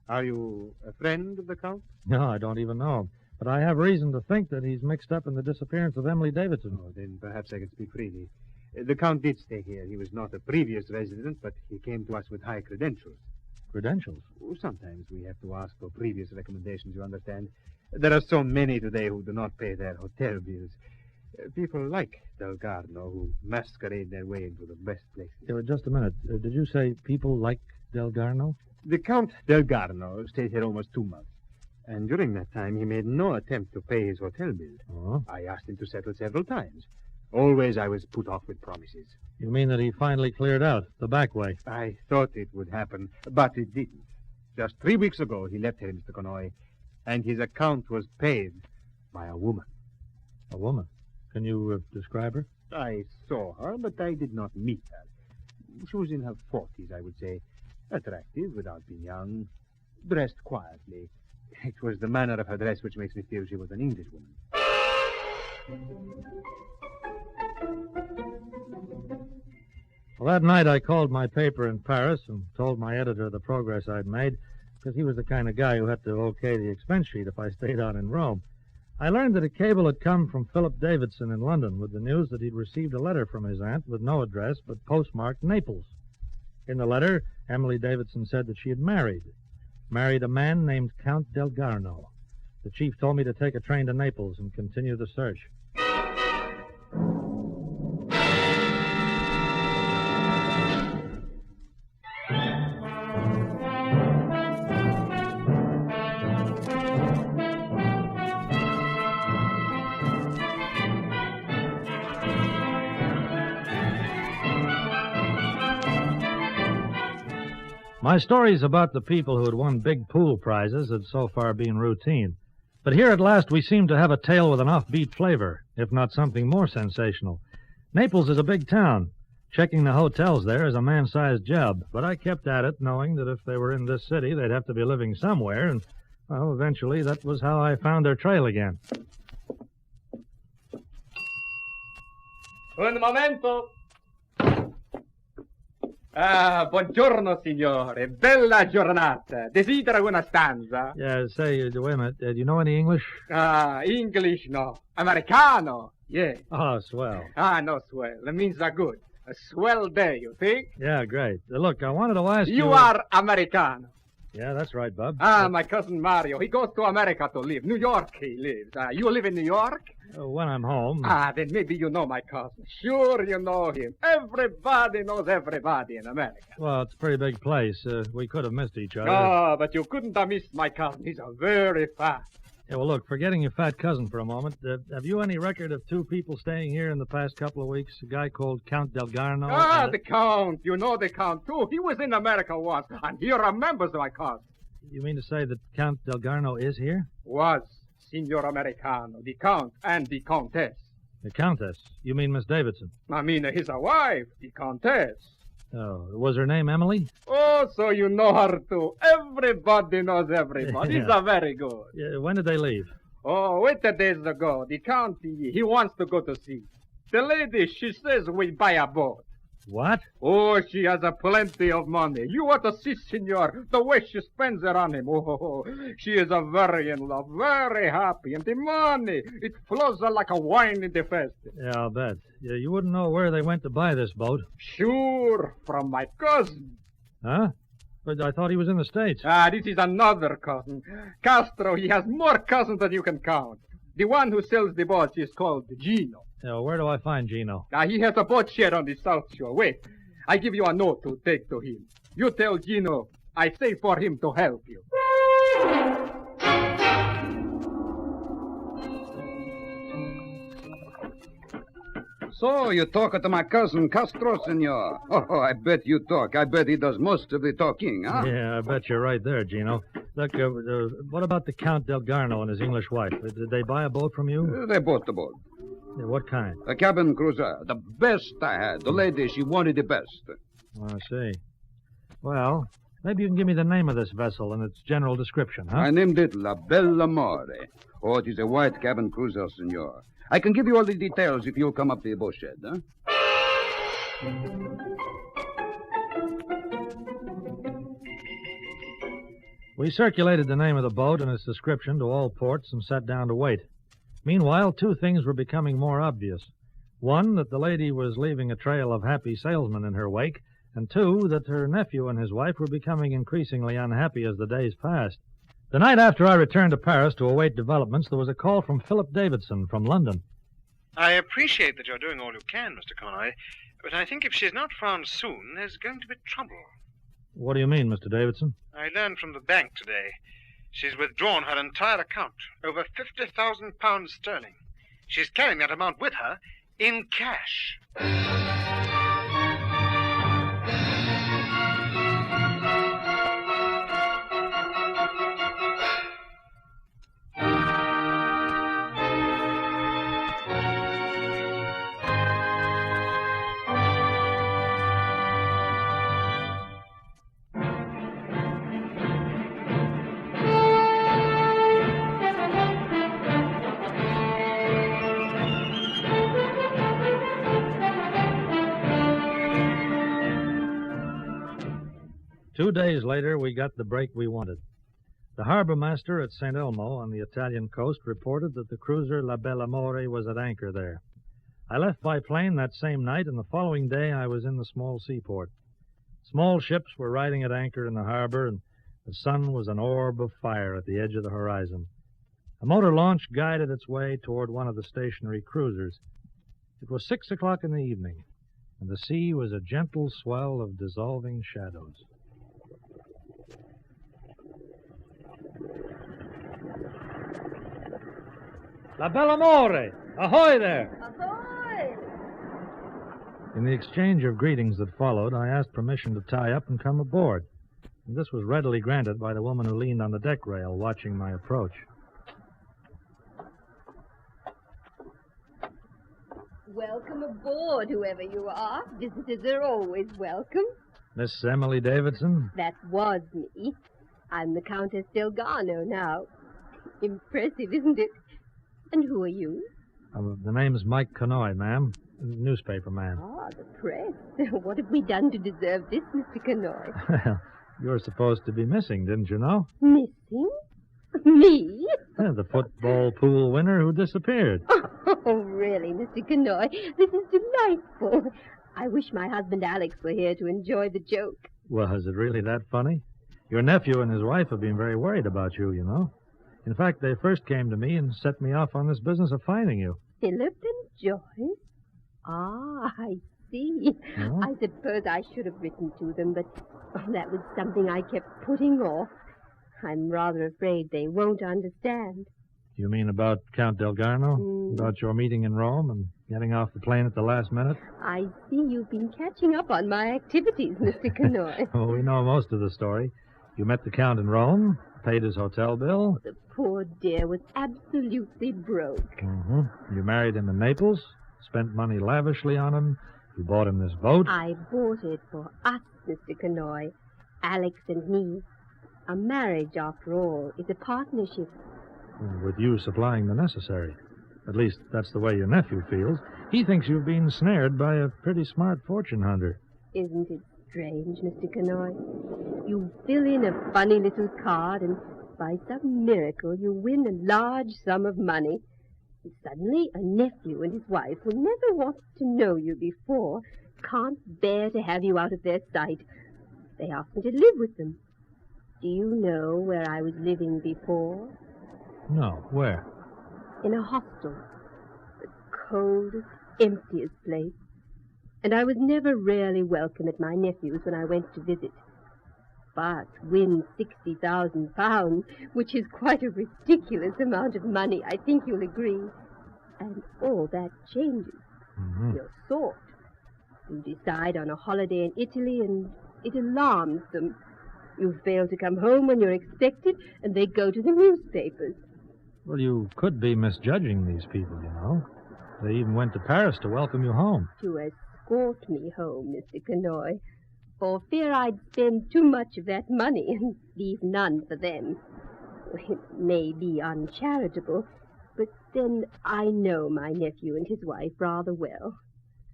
Are you a friend of the Count? No, I don't even know him. But I have reason to think that he's mixed up in the disappearance of Emily Davidson. Oh, then perhaps I can speak freely. The Count did stay here. He was not a previous resident, but he came to us with high credentials. Credentials? Oh, sometimes we have to ask for previous recommendations, you understand. There are so many today who do not pay their hotel bills. People like Delgarno who masquerade their way into the best places. Just a minute. Did you say people like Delgarno? The Count Delgarno stayed here almost 2 months. And during that time, he made no attempt to pay his hotel bill. Oh? I asked him to settle several times. Always I was put off with promises. You mean that he finally cleared out, the back way? I thought it would happen, but it didn't. Just 3 weeks ago, he left here, Mr. Conroy, and his account was paid by a woman. A woman? Can you describe her? I saw her, but I did not meet her. She was in her 40s, I would say. Attractive, without being young. Dressed quietly. It was the manner of her dress which makes me feel she was an Englishwoman. Well, that night I called my paper in Paris and told my editor the progress I'd made, because he was the kind of guy who had to okay the expense sheet if I stayed on in Rome. I learned that a cable had come from Philip Davidson in London with the news that he'd received a letter from his aunt with no address but postmarked Naples. In the letter, Emily Davidson said that she had married a man named Count Delgarno. The chief told me to take a train to Naples and continue the search. My stories about the people who had won big pool prizes had so far been routine. But here at last we seemed to have a tale with an offbeat flavor, if not something more sensational. Naples is a big town. Checking the hotels there is a man-sized job, but I kept at it, knowing that if they were in this city, they'd have to be living somewhere, and, well, eventually that was how I found their trail again. Un momento. Ah, buongiorno, signore. Bella giornata. Desidera una stanza? Yeah, say, wait a minute. Do you know any English? English, no. Americano. Yeah. Oh, swell. No, swell. That means good. A swell day, you think? Yeah, great. Look, I wanted to ask you... You are Americano. Yeah, that's right, Bub. My cousin Mario. He goes to America to live. New York he lives. You live in New York? When I'm home. Then maybe you know my cousin. Sure you know him. Everybody knows everybody in America. Well, it's a pretty big place. We could have missed each other. Oh, but you couldn't have missed my cousin. He's a very fat. Yeah, well, look, forgetting your fat cousin for a moment, have you any record of two people staying here in the past couple of weeks? A guy called Count Delgarno? The Count. You know the Count, too. He was in America once, and he remembers my cousin. You mean to say that Count Delgarno is here? Was. Signor Americano, the Count and the Countess. The Countess? You mean Miss Davidson? I mean, his wife, the Countess. Oh, was her name Emily? Oh, so you know her, too. Everybody knows everybody. Yeah. It's very good. Yeah, when did they leave? Oh, wait a days ago. The Count, he wants to go to sea. The lady, she says we buy a boat. What? Oh, she has a plenty of money. You ought to see, senor, the way she spends it on him. Oh, she is a very in love, very happy. And the money, it flows like a wine in the fest. Yeah, I'll bet. Yeah, you wouldn't know where they went to buy this boat. Sure, from my cousin. Huh? But I thought he was in the States. This is another cousin. Castro, he has more cousins than you can count. The one who sells the boats is called Gino. Yeah, where do I find Gino? He has a boat shed on the South Shore. Wait, I give you a note to take to him. You tell Gino I say for him to help you. So, you talk to my cousin Castro, senor. Oh, I bet you talk. I bet he does most of the talking, huh? Yeah, I bet you're right there, Gino. Look, what about the Count Delgarno and his English wife? Did they buy a boat from you? They bought the boat. Yeah, what kind? A cabin cruiser. The best I had. The lady, she wanted the best. I see. Well, maybe you can give me the name of this vessel and its general description, huh? I named it La Bella More. Oh, it is a white cabin cruiser, senor. I can give you all the details if you'll come up to the boat shed, huh? We circulated the name of the boat and its description to all ports and sat down to wait. Meanwhile, two things were becoming more obvious. One, that the lady was leaving a trail of happy salesmen in her wake, and two, that her nephew and his wife were becoming increasingly unhappy as the days passed. The night after I returned to Paris to await developments, there was a call from Philip Davidson from London. I appreciate that you're doing all you can, Mr. Conroy, but I think if she's not found soon, there's going to be trouble. What do you mean, Mr. Davidson? I learned from the bank today. She's withdrawn her entire account, over 50,000 pounds sterling. She's carrying that amount with her in cash. Two days later, we got the break we wanted. The harbor master at St. Elmo on the Italian coast reported that the cruiser La Bella More was at anchor there. I left by plane that same night, and the following day I was in the small seaport. Small ships were riding at anchor in the harbor, and the sun was an orb of fire at the edge of the horizon. A motor launch guided its way toward one of the stationary cruisers. It was 6 o'clock in the evening, and the sea was a gentle swell of dissolving shadows. La Bella More! Ahoy there! Ahoy! In the exchange of greetings that followed, I asked permission to tie up and come aboard. And this was readily granted by the woman who leaned on the deck rail watching my approach. Welcome aboard, whoever you are. Visitors are always welcome. Miss Emily Davidson? That was me. I'm the Countess Delgano now. Impressive, isn't it? And who are you? The name's Mike Conoy, ma'am. Newspaper man. Ah, the press. What have we done to deserve this, Mr. Conoy? Well, you were supposed to be missing, didn't you know? Missing? Me? The football pool winner who disappeared. Oh, really, Mr. Conoy? This is delightful. I wish my husband Alex were here to enjoy the joke. Well, is it really that funny? Your nephew and his wife have been very worried about you, you know. In fact, they first came to me and set me off on this business of finding you. Philip and Joyce? Ah, I see. Oh? I suppose I should have written to them, but that was something I kept putting off. I'm rather afraid they won't understand. You mean about Count Delgarno? About your meeting in Rome and getting off the plane at the last minute? I see you've been catching up on my activities, Mr. Conoy. Oh, we know most of the story. You met the Count in Rome, paid his hotel bill. The poor dear was absolutely broke. Mm-hmm. You married him in Naples, spent money lavishly on him. You bought him this boat. I bought it for us, Mr. Conoy. Alex and me. A marriage, after all, is a partnership. With you supplying the necessary. At least, that's the way your nephew feels. He thinks you've been snared by a pretty smart fortune hunter. Isn't it strange, Mr. Conoy? You fill in a funny little card, and by some miracle you win a large sum of money. And suddenly, a nephew and his wife, who never wanted to know you before, can't bear to have you out of their sight. They ask me to live with them. Do you know where I was living before? No, where? In a hostel. The coldest, emptiest place. And I was never really welcome at my nephew's when I went to visit. But win £60,000, which is quite a ridiculous amount of money, I think you'll agree. And all that changes. Mm-hmm. Your thought. You decide on a holiday in Italy, and it alarms them. You fail to come home when you're expected, and they go to the newspapers. Well, you could be misjudging these people, you know. They even went to Paris to welcome you home. To escort me home, Mr. Conoy, for fear I'd spend too much of that money and leave none for them. It may be uncharitable, but then I know my nephew and his wife rather well.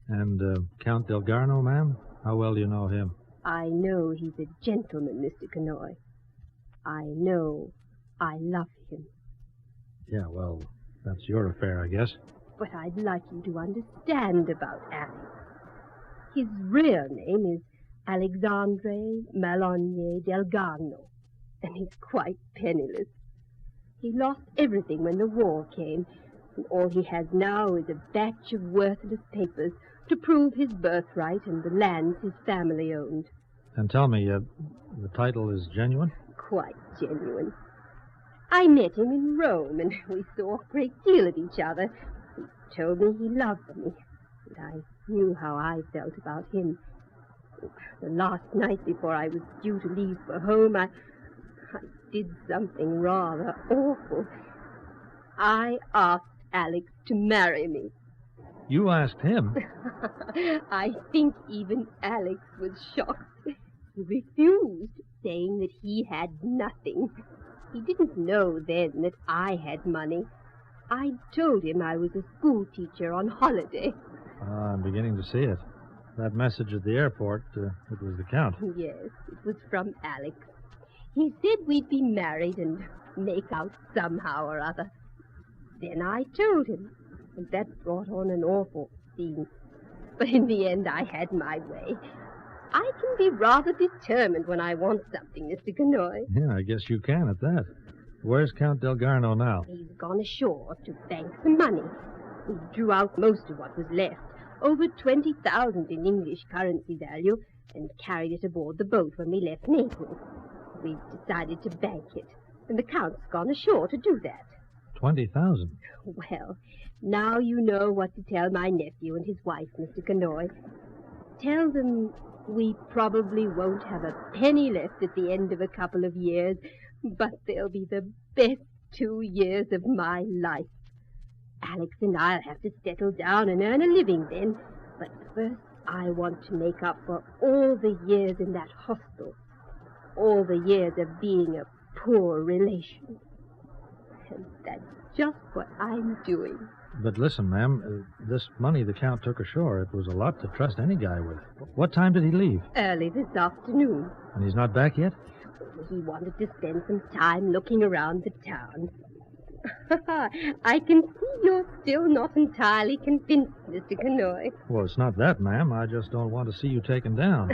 And Count Delgarno, ma'am? How well do you know him? I know he's a gentleman, Mr. Conoy. I know I love him. Yeah, well, that's your affair, I guess. But I'd like you to understand about Alex. His real name is Alexandre Malonnier Delgarno, and he's quite penniless. He lost everything when the war came, and all he has now is a batch of worthless papers to prove his birthright and the lands his family owned. And tell me, the title is genuine? Quite genuine. I met him in Rome, and we saw a great deal of each other. He told me he loved me, and I knew how I felt about him. The last night before I was due to leave for home, I did something rather awful. I asked Alex to marry me. You asked him? I think even Alex was shocked. He refused, saying that he had nothing. He didn't know then that I had money. I told him I was a school teacher on holiday. I'm beginning to see it. That message at the airport, it was the Count. Yes, it was from Alex. He said we'd be married and make out somehow or other. Then I told him, and that brought on an awful scene. But in the end, I had my way. I can be rather determined when I want something, Mr. Conoy. Yeah, I guess you can at that. Where's Count Delgarno now? He's gone ashore to bank some money. He drew out most of what was left, over 20,000 in English currency value, and carried it aboard the boat when we left Naples. We've decided to bank it, and the Count's gone ashore to do that. 20,000? Well, now you know what to tell my nephew and his wife, Mr. Conoy. Tell them We probably won't have a penny left at the end of a couple of years, but they'll be the best 2 years of my life. Alex and I'll have to settle down and earn a living then, but first I want to make up for all the years in that hostel, all the years of being a poor relation. And that's just what I'm doing. But listen, ma'am, this money the Count took ashore, it was a lot to trust any guy with. What time did he leave? Early this afternoon. And he's not back yet? He wanted to spend some time looking around the town. I can see you're still not entirely convinced, Mr. Kanoy. Well, it's not that, ma'am. I just don't want to see you taken down.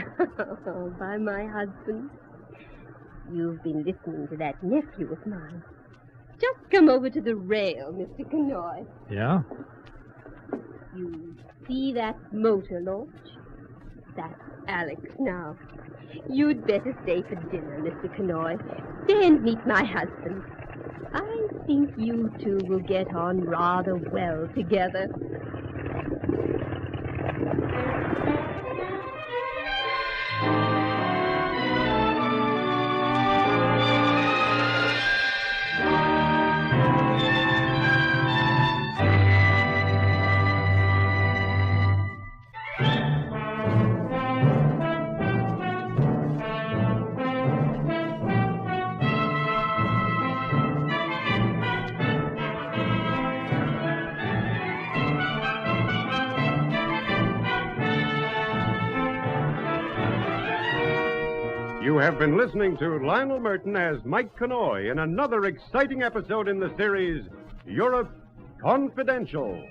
By my husband. You've been listening to that nephew of mine. Just come over to the rail, Mr. Kanoy. Yeah? You see that motor launch? That's Alex now. You'd better stay for dinner, Mr. Kanoy. Stay and meet my husband. I think you two will get on rather well together. You have been listening to Lionel Merton as Mike Kanoy in another exciting episode in the series, Europe Confidential.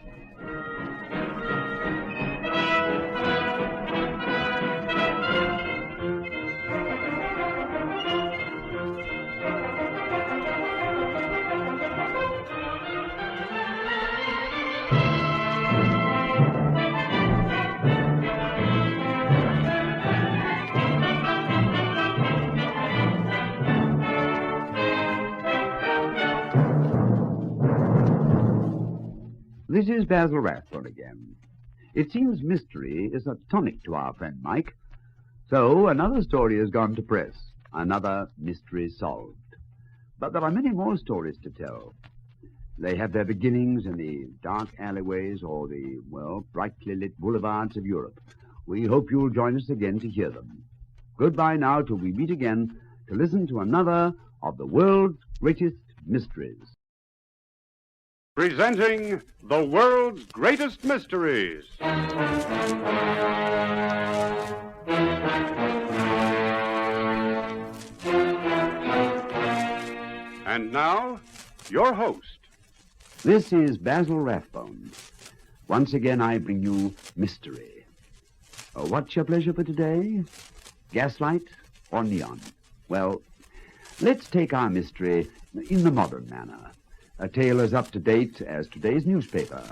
This is Basil Rathbone again. It seems mystery is a tonic to our friend Mike. So another story has gone to press, another mystery solved. But there are many more stories to tell. They have their beginnings in the dark alleyways or the, well, brightly lit boulevards of Europe. We hope you'll join us again to hear them. Goodbye now till we meet again to listen to another of the world's greatest mysteries. Presenting the world's greatest mysteries. And now, your host. This is Basil Rathbone. Once again, I bring you mystery. What's your pleasure for today? Gaslight or neon? Well, let's take our mystery in the modern manner. A tale as up-to-date as today's newspaper.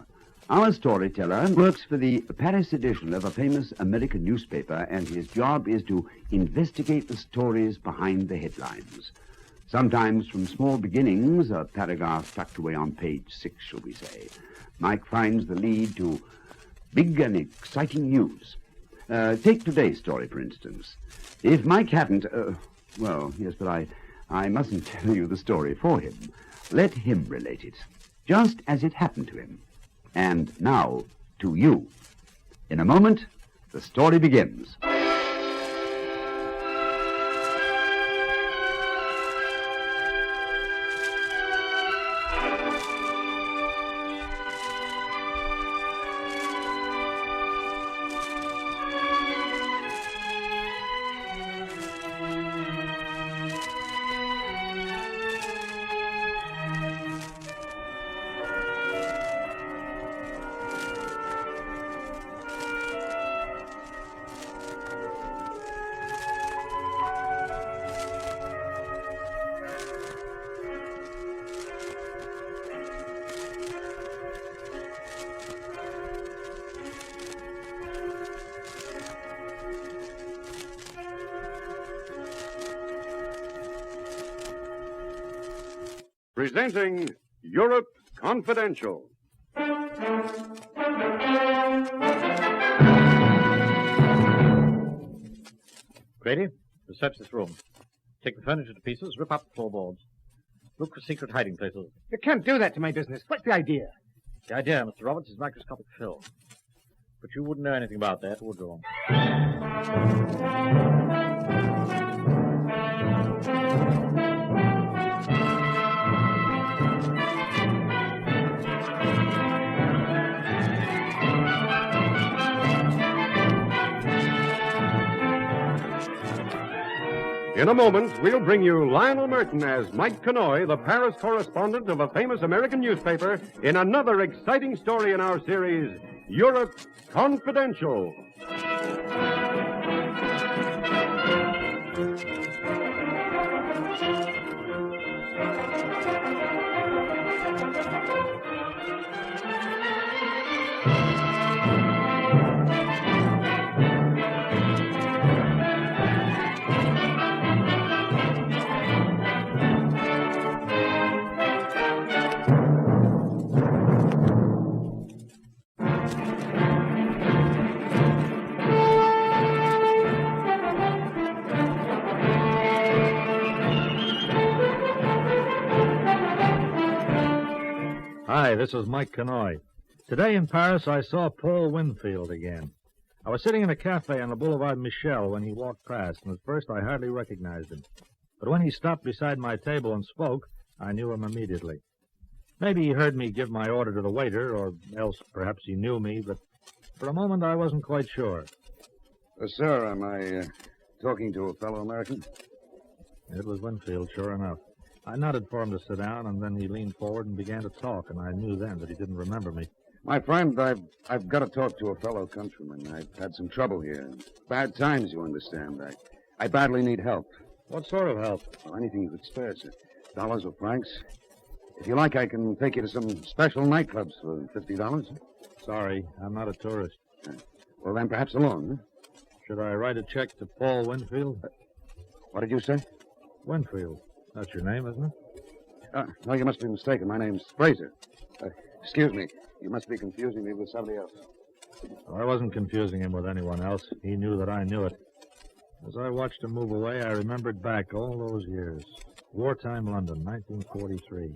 Our storyteller works for the Paris edition of a famous American newspaper, and his job is to investigate the stories behind the headlines. Sometimes from small beginnings, a paragraph tucked away on page 6, shall we say, Mike finds the lead to big and exciting news. Take today's story, for instance. If Mike hadn't... well, yes, but I mustn't tell you the story for him. Let him relate it, just as it happened to him. And now, to you. In a moment, the story begins. Presenting Europe Confidential. Grady, search this room. Take the furniture to pieces, rip up the floorboards. Look for secret hiding places. You can't do that to my business. What's the idea? The idea, Mr. Roberts, is microscopic film. But you wouldn't know anything about that, would you? In a moment, we'll bring you Lionel Merton as Mike Connoy, the Paris correspondent of a famous American newspaper, in another exciting story in our series, Europe Confidential. Hi, this is Mike Connoy. Today in Paris, I saw Paul Winfield again. I was sitting in a cafe on the Boulevard Michel when he walked past, and at first I hardly recognized him. But when he stopped beside my table and spoke, I knew him immediately. Maybe he heard me give my order to the waiter, or else perhaps he knew me, but for a moment I wasn't quite sure. Sir, am I talking to a fellow American? It was Winfield, sure enough. I nodded for him to sit down, and then he leaned forward and began to talk, and I knew then that he didn't remember me. My friend, I've got to talk to a fellow countryman. I've had some trouble here. Bad times, you understand. I badly need help. What sort of help? Well, anything you could spare, sir. Dollars or francs. If you like, I can take you to some special nightclubs for $50. Sorry, I'm not a tourist. Well, then perhaps alone, huh? Should I write a check to Paul Winfield? What did you say? Winfield. That's your name, isn't it? No, you must be mistaken. My name's Fraser. Excuse me. You must be confusing me with somebody else. Well, I wasn't confusing him with anyone else. He knew that I knew it. As I watched him move away, I remembered back all those years. Wartime London, 1943.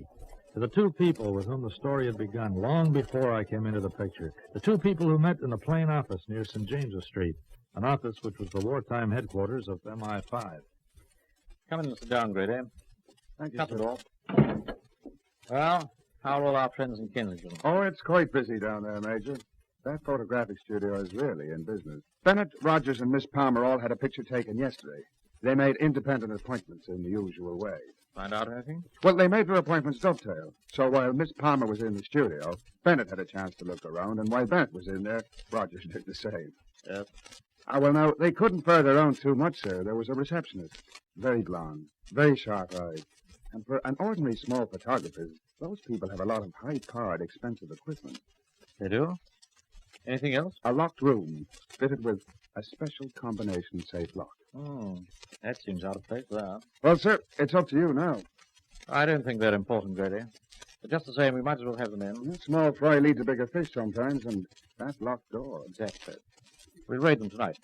To the two people with whom the story had begun long before I came into the picture. The two people who met in the plain office near St. James's Street, an office which was the wartime headquarters of MI5. Come in and sit down, Grady. Thank you, Cut sir. it off. Well, how are all our friends in Kensington? Oh, it's quite busy down there, Major. That photographic studio is really in business. Bennett, Rogers, and Miss Palmer all had a picture taken yesterday. They made independent appointments in the usual way. Find out anything? Well, they made their appointments dovetail. So while Miss Palmer was in the studio, Bennett had a chance to look around, and while Bennett was in there, Rogers did the same. Yes. Well, now, they couldn't further their own too much, sir. There was a receptionist. Very blonde, very sharp-eyed. And for an ordinary small photographer, those people have a lot of high-powered, expensive equipment. They do? Anything else? A locked room, fitted with a special combination safe lock. Oh, that seems out of place there. Well, sir, it's up to you now. I don't think they're important, Grady. But just the same, we might as well have them in. A small fry leads to bigger fish sometimes, and that locked door. Exactly. We'll raid them tonight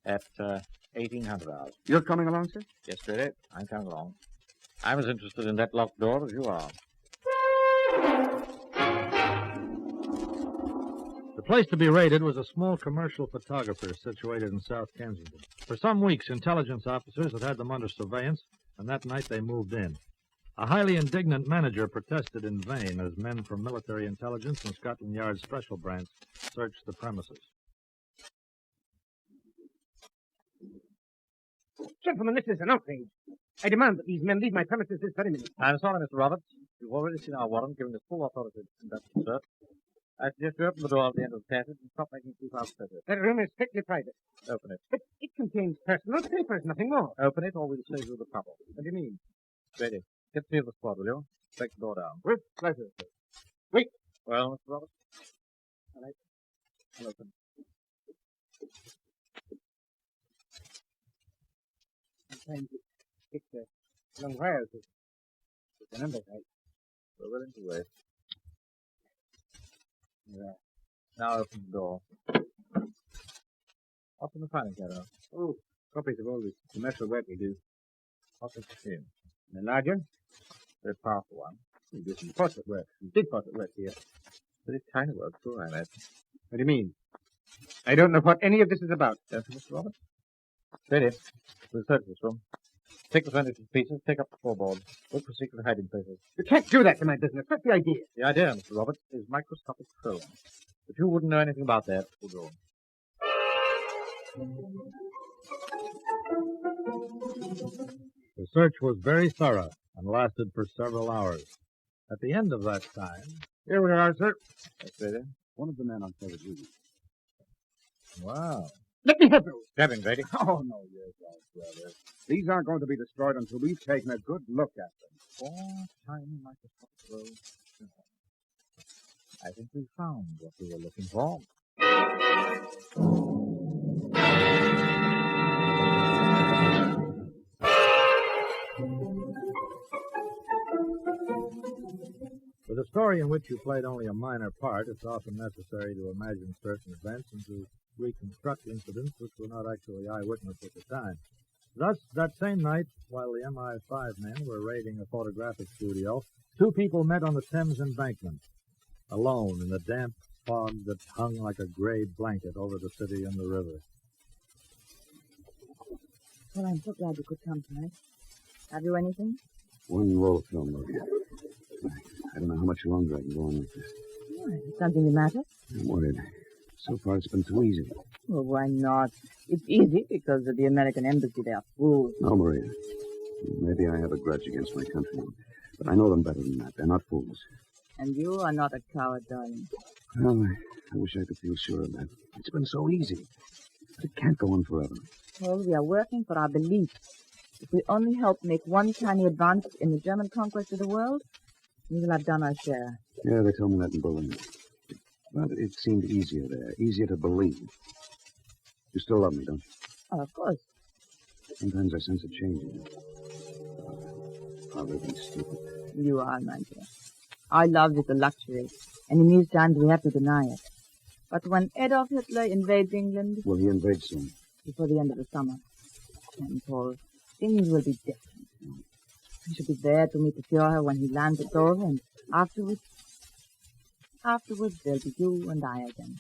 at 1800 hours. You're coming along, sir? Yes, Grady, I'm coming along. I'm as interested in that locked door as you are. The place to be raided was a small commercial photographer situated in South Kensington. For some weeks, intelligence officers had had them under surveillance, and that night they moved in. A highly indignant manager protested in vain as men from military intelligence and Scotland Yard's special branch searched the premises. Gentlemen, this is an outrage. I demand that these men leave my premises this very minute. I'm sorry, Mr. Roberts. You've already seen our warrant giving us full authority to conduct the search. I suggest you open the door at the end of the passage and stop making too fast progress. That room is strictly private. Open it. But it contains personal papers, nothing more. Open it, or we'll save you the trouble. What do you mean? Ready. Get three of the squad, will you? Break the door down. With pleasure, sir. Wait. Well, Mr. Roberts? All right. I'll open. Sometimes it takes a long while to get the numbers right. We're willing to wait. Yeah. Now open the door. What's in the filing cabinet? Oh, copies of all this commercial work we do. Portrait machine. And a larger, very powerful one. We do some portrait work, some big portrait work here. Very tiny work, too, I imagine. What do you mean? I don't know what any of this is about. Don't you, Mr. Roberts? Ready. We'll search this room. Take the furniture to pieces, take up the floorboards, look for secret hiding places. You can't do that to my business. What's the idea? The idea, Mr. Roberts, is microscopic probing. If you wouldn't know anything about that, we'll go on. The search was very thorough and lasted for several hours. At the end of that time... Here we are, sir. That's ready. One of the men on service duty. Wow. Let me have those. Grab him, Grady. Oh, no, yes, brother. These aren't going to be destroyed until we've taken a good look at them. 4 tiny microscopic rows. I think we found what we were looking for. With a story in which you played only a minor part, it's often necessary to imagine certain events and to reconstruct incidents which were not actually eyewitness at the time. Thus, that same night, while the MI5 men were raiding a photographic studio, 2 people met on the Thames embankment, alone in the damp fog that hung like a gray blanket over the city and the river. Well, I'm so glad you could come tonight. Have you anything? One roll of film, Maria. I don't know how much longer I can go on like this. Why, is something the matter? I'm worried. So far, it's been too easy. Well, why not? It's easy because of the American embassy. They are fools. No, Maria. Maybe I have a grudge against my countrymen, but I know them better than that. They're not fools. And you are not a coward, darling. Well, I wish I could feel sure of that. It's been so easy. But it can't go on forever. Well, we are working for our beliefs. If we only help make one tiny advance in the German conquest of the world, we will have done our share. Yeah, they told me that in Berlin. But it seemed easier there, easier to believe. You still love me, don't you? Oh, of course. Sometimes I sense a change in you. Probably being stupid. You are, my dear. Our love is a luxury, and in these times we have to deny it. But when Adolf Hitler invades England... Will he invade soon? Before the end of the summer. And, Paul, things will be different. I shall be there to meet the Führer when he lands at Dover, and afterwards there'll be you and I again.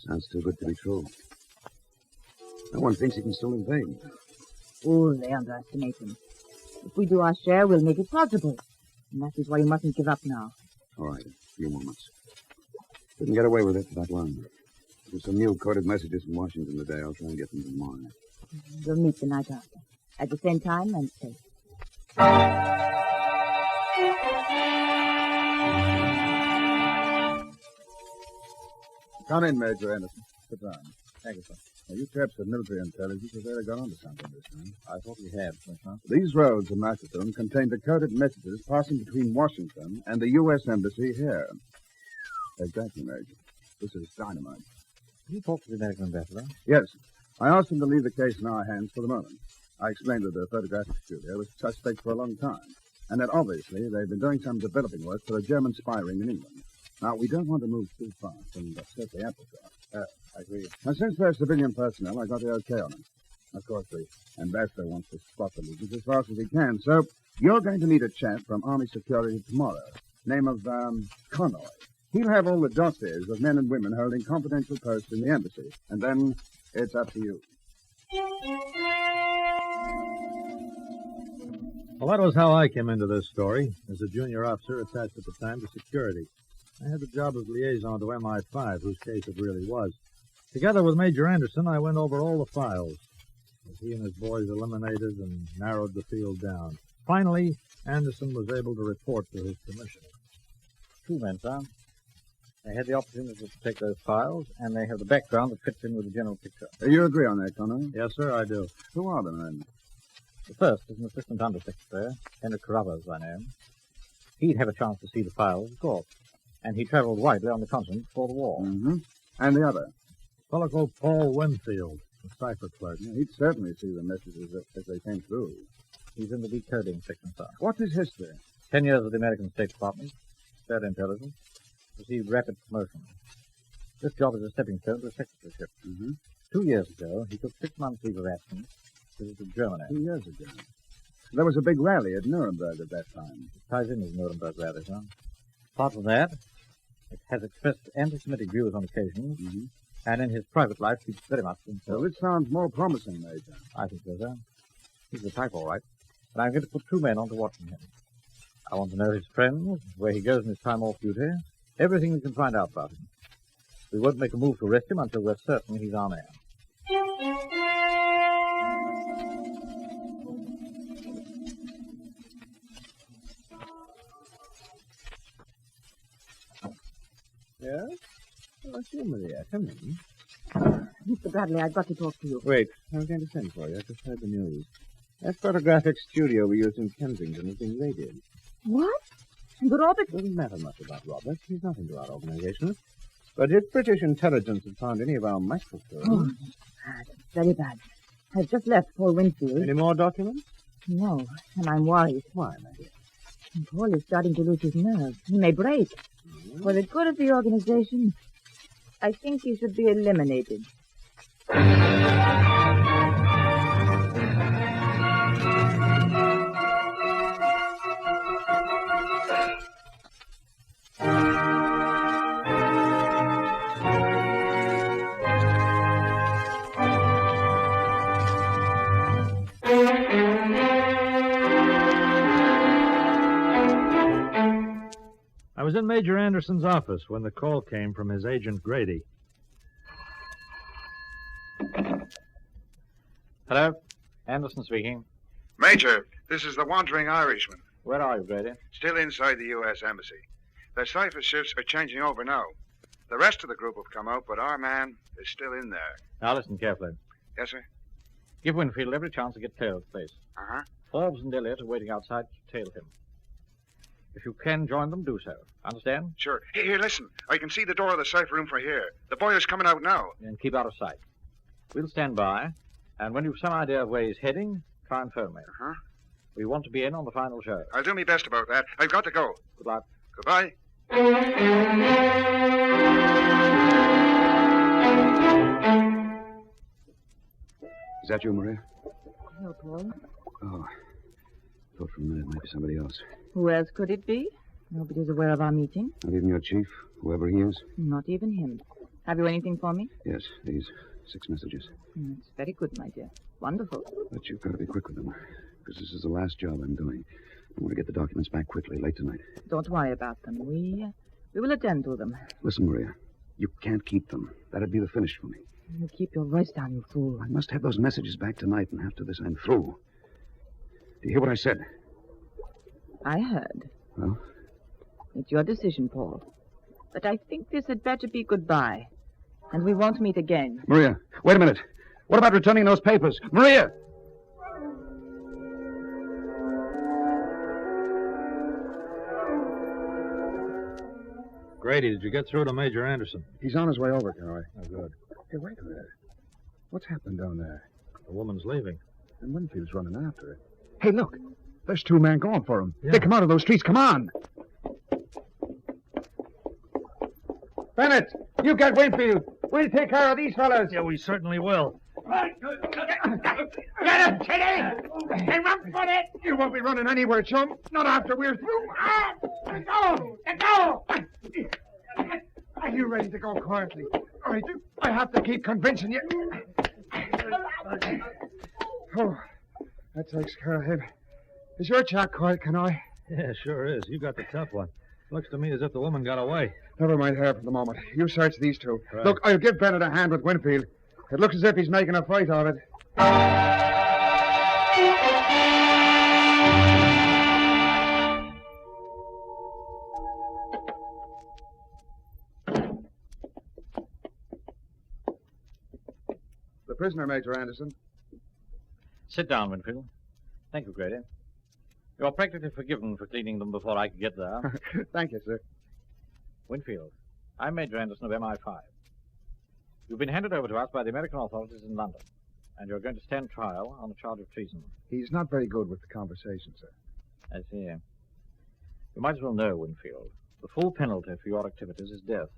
Sounds too good to be true. No one thinks he can still invade. Oh, they underestimate him. If we do our share, we'll make it possible. And that is why you mustn't give up now. All right, a few more months. Couldn't get away with it for that long. There's some new coded messages from Washington today. I'll try and get them tomorrow. We'll meet the night after. At the same time and safe. Come in, Major Anderson. Sit down. Thank you, sir. Now, you chaps at military intelligence have really got onto something this time. I thought we had, sir. These roads in Macedon contain decoded messages passing between Washington and the U.S. Embassy here. Exactly, Major. This is dynamite. Can you talk to the American ambassador? Yes. I asked him to leave the case in our hands for the moment. I explained that the photographic studio was suspect for a long time, and that obviously they've been doing some developing work for a German spy ring in England. Now, we don't want to move too fast and upset the apple cart. I agree. Now, since they're civilian personnel, I got the okay on them. Of course, the ambassador wants to spot the losers as fast as he can, so you're going to meet a chap from Army Security tomorrow, name of, Connoy. He'll have all the dossiers of men and women holding confidential posts in the embassy, and then it's up to you. Well, that was how I came into this story, as a junior officer attached at the time to security. I had the job of liaison to MI5, whose case it really was. Together with Major Anderson, I went over all the files, as he and his boys eliminated and narrowed the field down. Finally, Anderson was able to report to his commissioner. 2 men, sir. They had the opportunity to take those files, and they have the background that fits in with the general picture. You agree on that, Connoy? Yes, sir, I do. Who are the men? The first is an assistant undersecretary, Henry Carruthers by name. He'd have a chance to see the files, of course, and he travelled widely on the continent before the war. Mm-hmm. And the other? A fellow called Paul Winfield, a cipher clerk. Yeah, he'd certainly see the messages as they came through. He's in the decoding section, sir. What's his history? 10 years with the American State Department, third intelligence, received rapid promotion. This job is a stepping stone to a secretaryship. Mm-hmm. 2 years ago, he took 6 months' leave of absence to visit Germany. 2 years ago. There was a big rally at Nuremberg at that time. It ties in with Nuremberg rally, sir. Apart from that, it has expressed anti-Semitic views on occasions, and in his private life keeps very much to himself. Well, it sounds more promising, Major. I think so, sir. He's the type, all right. But I'm going to put 2 men on to watching him. I want to know his friends, where he goes in his time off duty, everything we can find out about him. We won't make a move to arrest him until we're certain he's our man. Yes? Oh, sure, Maria. Come in. Mr. Bradley, I've got to talk to you. Wait. I was going to send for you. I just heard the news. That photographic studio we used in Kensington has been raided. What? And Robert? Doesn't matter much about Robert. He's not into our organization. But if British intelligence had found any of our microfilms... Oh, bad. Very bad. I've just left Paul Winfield. Any more documents? No, and I'm worried. Why, my dear? And Paul is starting to lose his nerve. He may break. For the good of the organization, I think he should be eliminated. I was in Major Anderson's office when the call came from his agent, Grady. Hello? Anderson speaking. Major, this is the Wandering Irishman. Where are you, Grady? Still inside the U.S. Embassy. Their cipher shifts are changing over now. The rest of the group have come out, but our man is still in there. Now listen carefully. Yes, sir? Give Winfield every chance to get clear of the place. Uh-huh. Forbes and Elliot are waiting outside to tail him. If you can join them, do so. Understand? Sure. Here, listen. I can see the door of the cipher room from here. The boy is coming out now. And keep out of sight. We'll stand by, and when you've some idea of where he's heading, try and phone me. Uh-huh. We want to be in on the final show. I'll do my best about that. I've got to go. Good luck. Goodbye. Is that you, Maria? No, Paul. Oh, I thought for a minute it might be somebody else. Who else could it be? Nobody's aware of our meeting. Not even your chief, whoever he is? Not even him. Have you anything for me? Yes, these 6 messages. It's very good, my dear. Wonderful. But you've got to be quick with them, because this is the last job I'm doing. I want to get the documents back quickly, late tonight. Don't worry about them. We will attend to them. Listen, Maria, you can't keep them. That'd be the finish for me. You keep your voice down, you fool. I must have those messages back tonight, and after this, I'm through. Do you hear what I said? I heard. Well? It's your decision, Paul. But I think this had better be goodbye. And we won't meet again. Maria, wait a minute. What about returning those papers? Maria! Grady, did you get through to Major Anderson? He's on his way over, Conroy. Oh, good. Hey, wait a minute. What's happened down there? The woman's leaving. And Winfield's running after it. Hey, look. There's 2 men going for him. Yeah. They come out of those streets. Come on. Bennett, you get Winfield. We'll take care of these fellas. Yeah, we certainly will. Get him, Kitty! And run for it! You won't be running anywhere, chum. Not after we're through. Let go! Let go! Are you ready to go quietly? All right, I have to keep convincing you. Oh, that takes care of him. Is your chat quiet, Conroy? Yeah, sure is. You got the tough one. Looks to me as if the woman got away. Never mind her for the moment. You search these 2. Right. Look, I'll give Bennett a hand with Winfield. It looks as if he's making a fight of it. The prisoner, Major Anderson. Sit down, Winfield. Thank you, Grady. You're practically forgiven for cleaning them before I could get there. Thank you, sir. Winfield, I'm Major Anderson of MI5. You've been handed over to us by the American authorities in London, and you're going to stand trial on a charge of treason. He's not very good with the conversation, sir. I see. You might as well know, Winfield, the full penalty for your activities is death.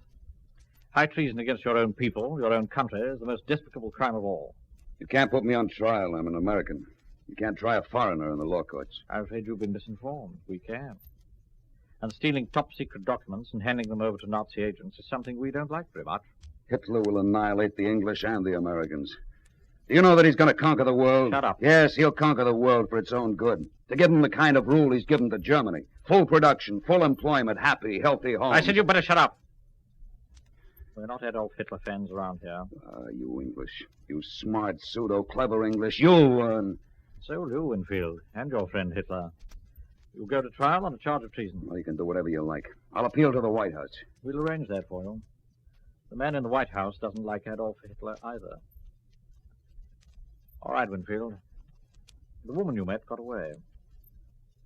High treason against your own people, your own country, is the most despicable crime of all. You can't put me on trial. I'm an American. You can't try a foreigner in the law courts. I'm afraid you've been misinformed. We can. And stealing top-secret documents and handing them over to Nazi agents is something we don't like very much. Hitler will annihilate the English and the Americans. Do you know that he's going to conquer the world? Shut up. Yes, he'll conquer the world for its own good. To give him the kind of rule he's given to Germany. Full production, full employment, happy, healthy homes. I said you better shut up. We're not Adolf Hitler fans around here. You English. You smart, pseudo-clever English. You'll learn. So will you, Winfield, and your friend Hitler. You'll go to trial on a charge of treason. Well, you can do whatever you like. I'll appeal to the White House. We'll arrange that for you. The man in the White House doesn't like Adolf Hitler either. All right, Winfield. The woman you met got away.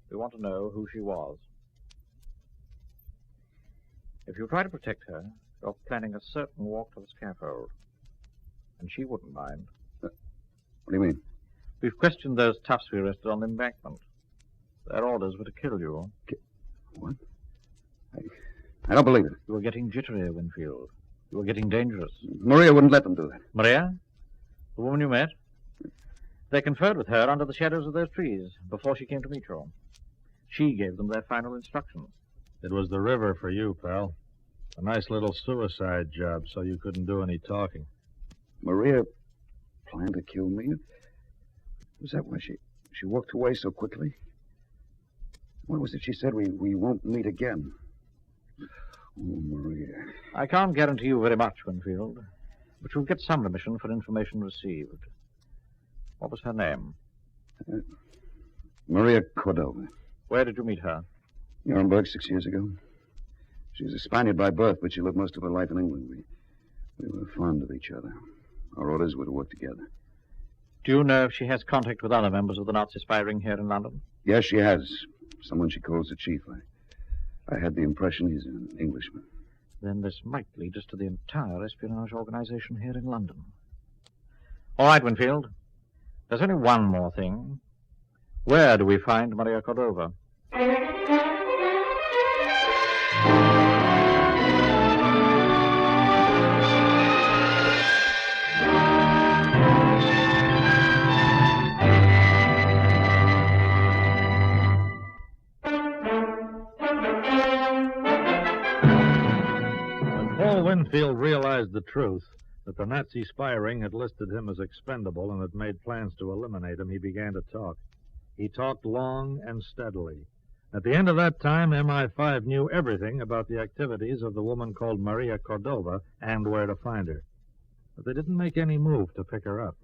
We want to know who she was. If you try to protect her, you're planning a certain walk to the scaffold. And she wouldn't mind. What do you mean? We've questioned those toughs we arrested on the embankment. Their orders were to kill you. What? I don't believe it. You were getting jittery, Winfield. You were getting dangerous. Maria wouldn't let them do that. Maria? The woman you met? They conferred with her under the shadows of those trees before she came to meet you. She gave them their final instructions. It was the river for you, pal. A nice little suicide job, so you couldn't do any talking. Maria planned to kill me? Was that why she walked away so quickly? What was it she said? We won't meet again. Oh, Maria. I can't guarantee you very much, Winfield, but you'll get some remission for information received. What was her name? Maria Cordova. Where did you meet her? Nuremberg 6 years ago. She was a Spaniard by birth, but she lived most of her life in England. We were fond of each other. Our orders were to work together. Do you know if she has contact with other members of the Nazi spy ring here in London? Yes, she has. Someone she calls the chief. I had the impression he's an Englishman. Then this might lead us to the entire espionage organization here in London. All right, Winfield. There's only one more thing. Where do we find Maria Cordova? Winfield realized the truth, that the Nazi spy ring had listed him as expendable and had made plans to eliminate him. He began to talk. He talked long and steadily. At the end of that time, MI5 knew everything about the activities of the woman called Maria Cordova and where to find her. But they didn't make any move to pick her up.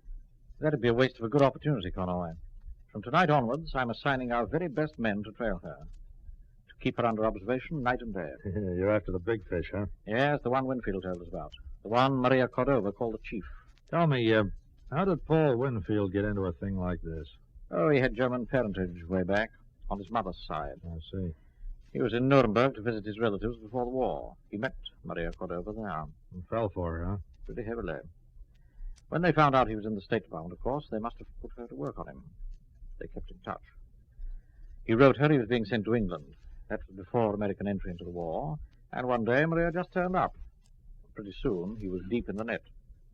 That'd be a waste of a good opportunity, Conway. From tonight onwards, I'm assigning our very best men to trail her. Keep her under observation night and day. You're after the big fish, huh? Yes, the one Winfield told us about. The one Maria Cordova called the chief. Tell me, how did Paul Winfield get into a thing like this? Oh, he had German parentage way back, on his mother's side. I see. He was in Nuremberg to visit his relatives before the war. He met Maria Cordova there. And fell for her, huh? Pretty heavily. When they found out he was in the State Department, of course, they must have put her to work on him. They kept in touch. He wrote her he was being sent to England. That was before American entry into the war. And one day, Maria just turned up. Pretty soon, he was deep in the net.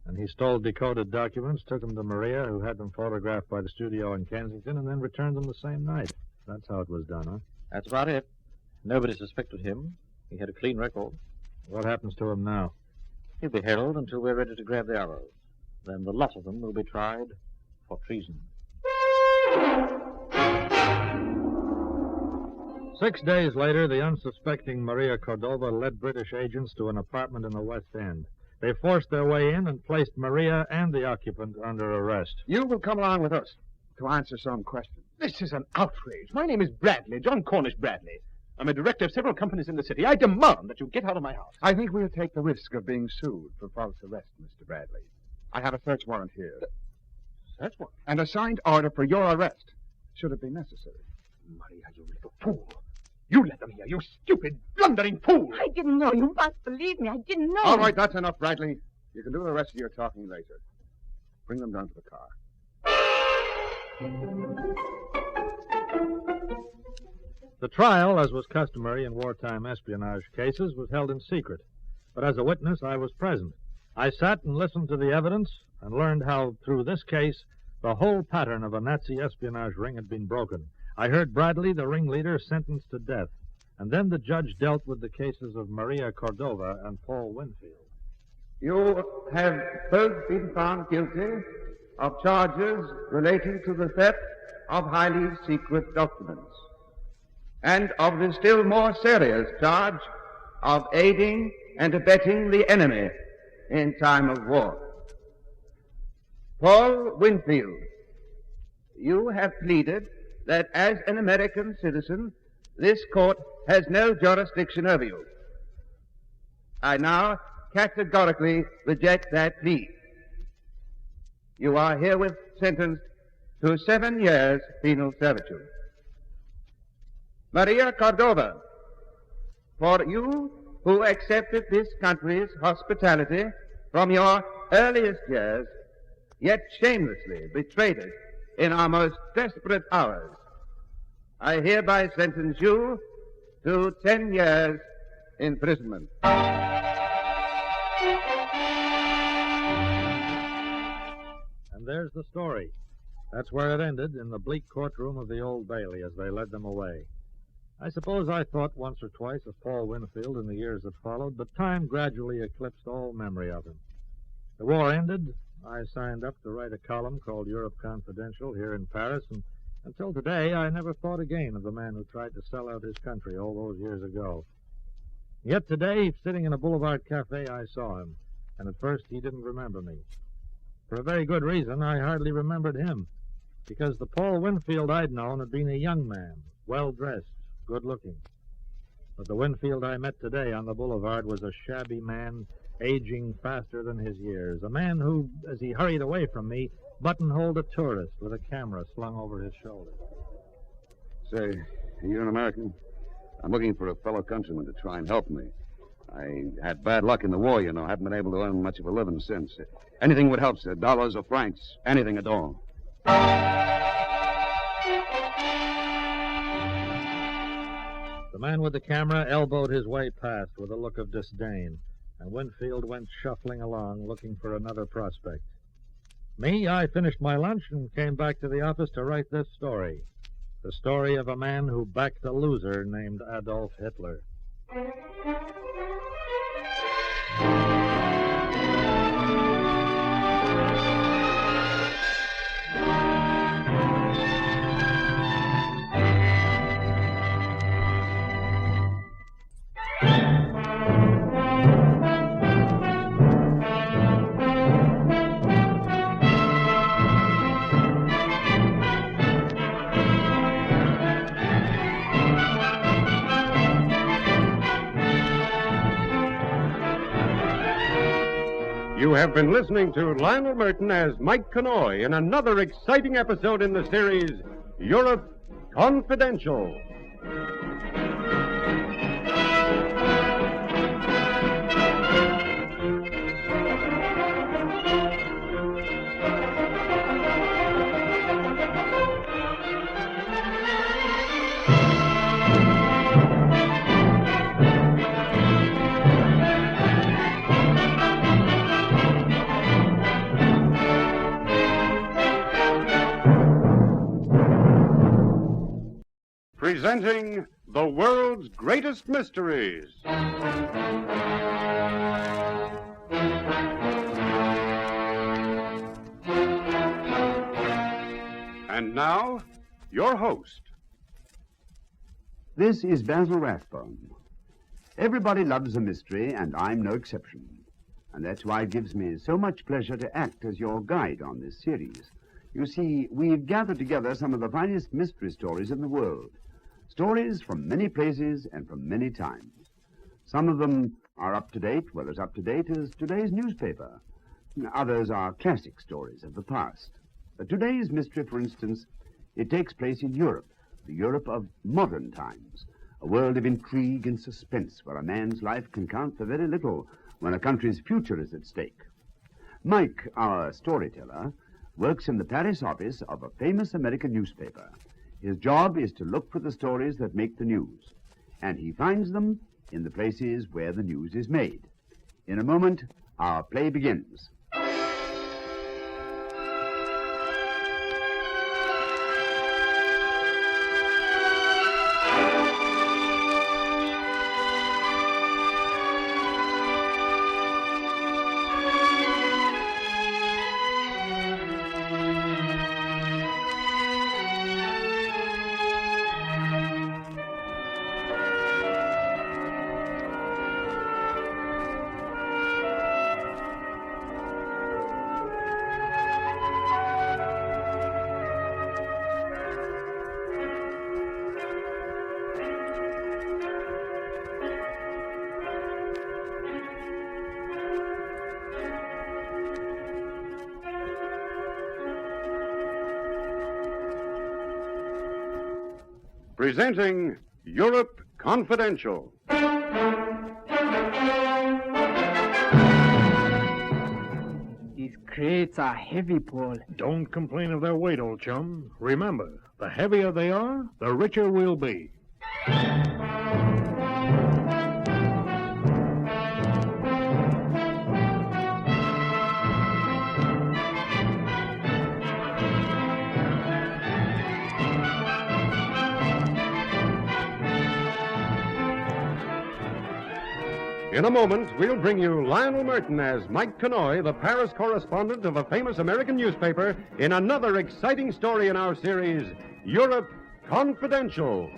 And he stole decoded documents, took them to Maria, who had them photographed by the studio in Kensington, and then returned them the same night. That's how it was done, huh? That's about it. Nobody suspected him. He had a clean record. What happens to him now? He'll be held until we're ready to grab the others. Then the lot of them will be tried for treason. 6 days later, the unsuspecting Maria Cordova led British agents to an apartment in the West End. They forced their way in and placed Maria and the occupant under arrest. You will come along with us to answer some questions. This is an outrage. My name is Bradley, John Cornish Bradley. I'm a director of several companies in the city. I demand that you get out of my house. I think we'll take the risk of being sued for false arrest, Mr. Bradley. I have a search warrant here. Search warrant? And a signed order for your arrest, should it be necessary. Maria, you little fool. You let them here, you stupid, blundering fool. I didn't know. You must believe me. I didn't know. All right, that's enough, Bradley. You can do the rest of your talking later. Bring them down to the car. The trial, as was customary in wartime espionage cases, was held in secret. but as a witness, I was present. I sat and listened to the evidence and learned how, through this case, the whole pattern of a Nazi espionage ring had been broken. I heard Bradley, the ringleader, sentenced to death, and then the judge dealt with the cases of Maria Cordova and Paul Winfield. You have both been found guilty of charges relating to the theft of highly secret documents and of the still more serious charge of aiding and abetting the enemy in time of war. Paul Winfield, you have pleaded that as an American citizen, this court has no jurisdiction over you. I now categorically reject that plea. You are herewith sentenced to 7 years penal servitude. Maria Cordova, for you who accepted this country's hospitality from your earliest years, yet shamelessly betrayed it in our most desperate hours, I hereby sentence you to 10 years imprisonment. And there's the story. That's where it ended, in the bleak courtroom of the Old Bailey as they led them away. I suppose I thought once or twice of Paul Winfield in the years that followed, but time gradually eclipsed all memory of him. The war ended. I signed up to write a column called Europe Confidential here in Paris, and until today I never thought again of the man who tried to sell out his country all those years ago. Yet today, sitting in a boulevard cafe, I saw him, and at first he didn't remember me. For a very good reason, I hardly remembered him, because the Paul Winfield I'd known had been a young man, well-dressed, good-looking. But the Winfield I met today on the boulevard was a shabby man, aging faster than his years, a man who, as he hurried away from me, buttonholed a tourist with a camera slung over his shoulder. Say, you're an American? I'm looking for a fellow countryman to try and help me. I had bad luck in the war, you know. Haven't been able to earn much of a living since. Anything would help, sir. Dollars or francs. Anything at all. The man with the camera elbowed his way past with a look of disdain, and Winfield went shuffling along, looking for another prospect. Me, I finished my lunch and came back to the office to write this story. The story of a man who backed a loser named Adolf Hitler. You have been listening to Lionel Merton as Mike Connoy in another exciting episode in the series Europe Confidential. Presenting the world's greatest mysteries. And now, your host. This is Basil Rathbone. Everybody loves a mystery, and I'm no exception. And that's why it gives me so much pleasure to act as your guide on this series. You see, we've gathered together some of the finest mystery stories in the world. Stories from many places and from many times. Some of them are up to date, well, as up to date as today's newspaper. Others are classic stories of the past. Today's mystery, for instance, it takes place in Europe, the Europe of modern times, a world of intrigue and suspense where a man's life can count for very little when a country's future is at stake. Mike, our storyteller, works in the Paris office of a famous American newspaper. His job is to look for the stories that make the news, and he finds them in the places where the news is made. In a moment, our play begins. Presenting Europe Confidential. These crates are heavy, Paul. Don't complain of their weight, old chum. Remember, the heavier they are, the richer we'll be. In a moment, we'll bring you Lionel Merton as Mike Kanoy, the Paris correspondent of a famous American newspaper, in another exciting story in our series, Europe Confidential.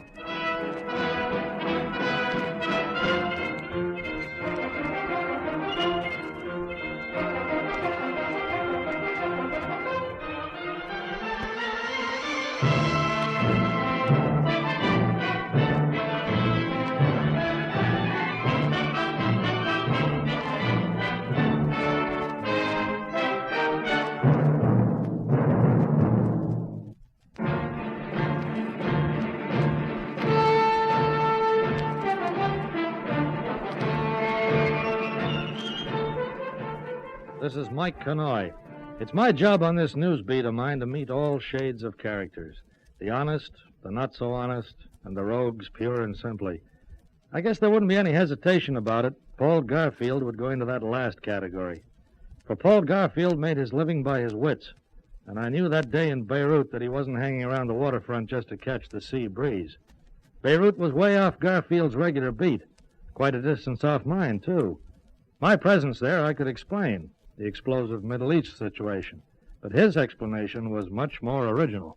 This is Mike Kanoy. It's my job on this news beat of mine to meet all shades of characters. The honest, the not-so-honest, and the rogues pure and simply. I guess there wouldn't be any hesitation about it. Paul Garfield would go into that last category. For Paul Garfield made his living by his wits. And I knew that day in Beirut that he wasn't hanging around the waterfront just to catch the sea breeze. Beirut was way off Garfield's regular beat. Quite a distance off mine, too. My presence there I could explain. The explosive Middle East situation. But his explanation was much more original.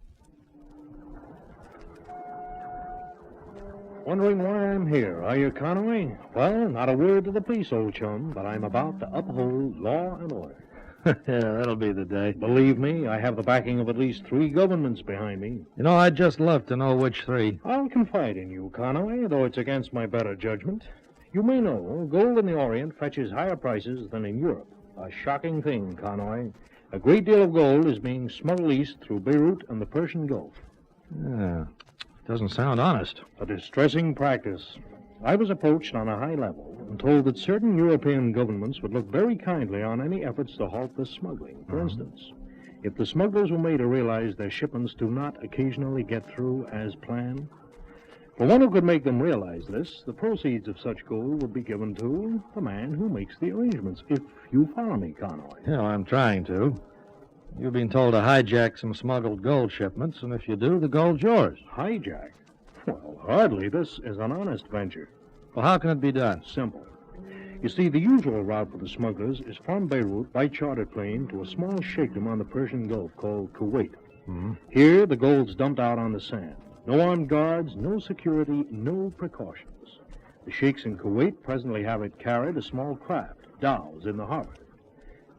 Wondering why I'm here, are you, Conway? Well, not a word to the police, old chum, but I'm about to uphold law and order. Yeah, that'll be the day. Believe me, I have the backing of at least 3 governments behind me. You know, I'd just love to know which 3. I'll confide in you, Conway, though it's against my better judgment. You may know, gold in the Orient fetches higher prices than in Europe. A shocking thing, Conway. A great deal of gold is being smuggled east through Beirut and the Persian Gulf. Yeah, doesn't sound honest. A distressing practice. I was approached on a high level and told that certain European governments would look very kindly on any efforts to halt this smuggling. For instance, if the smugglers were made to realize their shipments do not occasionally get through as planned. For one who could make them realize this, the proceeds of such gold would be given to the man who makes the arrangements, if you follow me, Conway. Yeah, I'm trying to. You've been told to hijack some smuggled gold shipments, and if you do, the gold's yours. Hijack? Well, hardly. This is an honest venture. Well, how can it be done? Simple. You see, the usual route for the smugglers is from Beirut by charter plane to a small sheikhdom on the Persian Gulf called Kuwait. Here, the gold's dumped out on the sand. No armed guards, no security, no precautions. The sheikhs in Kuwait presently have it carried a small craft, dhows, in the harbor.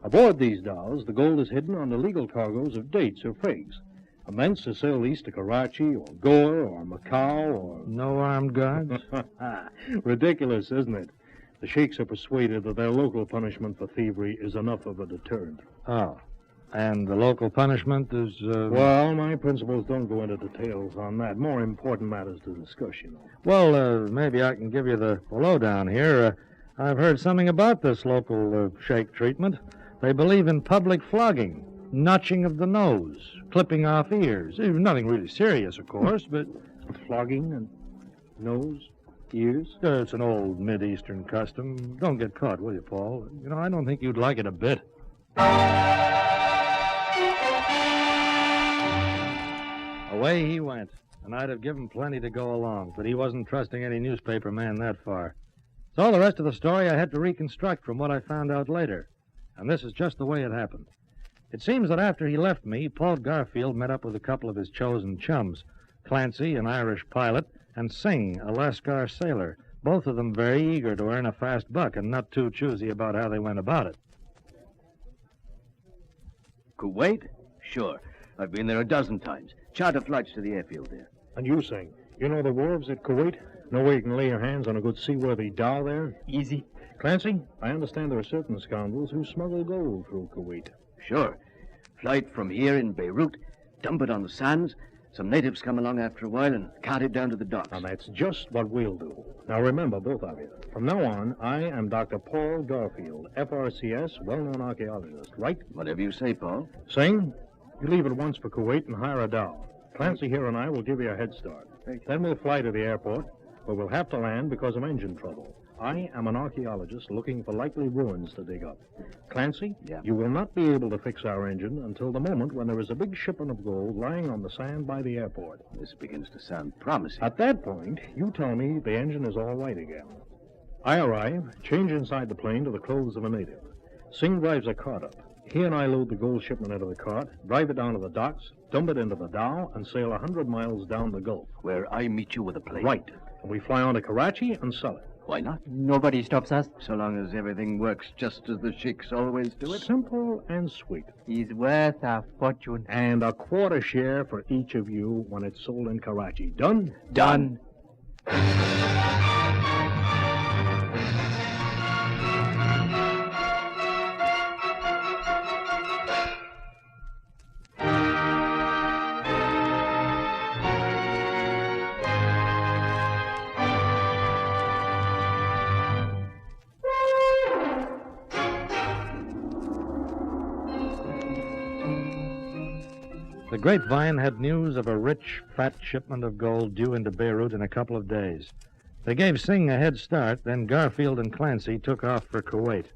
Aboard these dhows, the gold is hidden on the legal cargoes of dates or figs, and thence to sail east to Karachi or Goa or Macau or... No armed guards? Ridiculous, isn't it? The sheikhs are persuaded that their local punishment for thievery is enough of a deterrent. Oh. And the local punishment is, Well, my principles don't go into details on that. More important matters to discuss, you know. Well, maybe I can give you the lowdown here. I've heard something about this local sheikh treatment. They believe in public flogging, notching of the nose, clipping off ears. Nothing really serious, of course, but... Flogging and nose? Years? It's an old Mid-Eastern custom. Don't get caught, will you, Paul? You know, I don't think you'd like it a bit. Away he went, and I'd have given plenty to go along, but he wasn't trusting any newspaper man that far. So the rest of the story I had to reconstruct from what I found out later, and this is just the way it happened. It seems that after he left me, Paul Garfield met up with a couple of his chosen chums, Clancy, an Irish pilot, and Singh, a Lascar sailor, both of them very eager to earn a fast buck and not too choosy about how they went about it. Kuwait? Sure. I've been there a dozen times. Charter flights to the airfield there. And you, Singh, you know the wharves at Kuwait? Know where you can lay your hands on a good seaworthy dhow there? Easy. Clancy, I understand there are certain scoundrels who smuggle gold through Kuwait. Sure. Flight from here in Beirut, dump it on the sands. Some natives come along after a while and cart it down to the docks. And that's just what we'll do. Now remember, both of you, from now on, I am Dr. Paul Garfield, FRCS, well-known archaeologist, right? Whatever you say, Paul. Singh, you leave at once for Kuwait and hire a dhow. Clancy here and I will give you a head start. Then we'll fly to the airport, where we'll have to land because of engine trouble. I am an archaeologist looking for likely ruins to dig up. Clancy, you will not be able to fix our engine until the moment when there is a big shipment of gold lying on the sand by the airport. This begins to sound promising. At that point, you tell me the engine is all right again. I arrive, change inside the plane to the clothes of a native. Singh drives a cart up. He and I load the gold shipment into the cart, drive it down to the docks, dump it into the dhow, and sail 100 miles down the Gulf. Where I meet you with a plane. Right. And we fly on to Karachi and sell it. Why not? Nobody stops us. So long as everything works just as the sheiks always do it. Simple and sweet. He's worth a fortune. And a quarter share for each of you when it's sold in Karachi. Done? Done. The grapevine had news of a rich, fat shipment of gold due into Beirut in a couple of days. They gave Singh a head start, then Garfield and Clancy took off for Kuwait.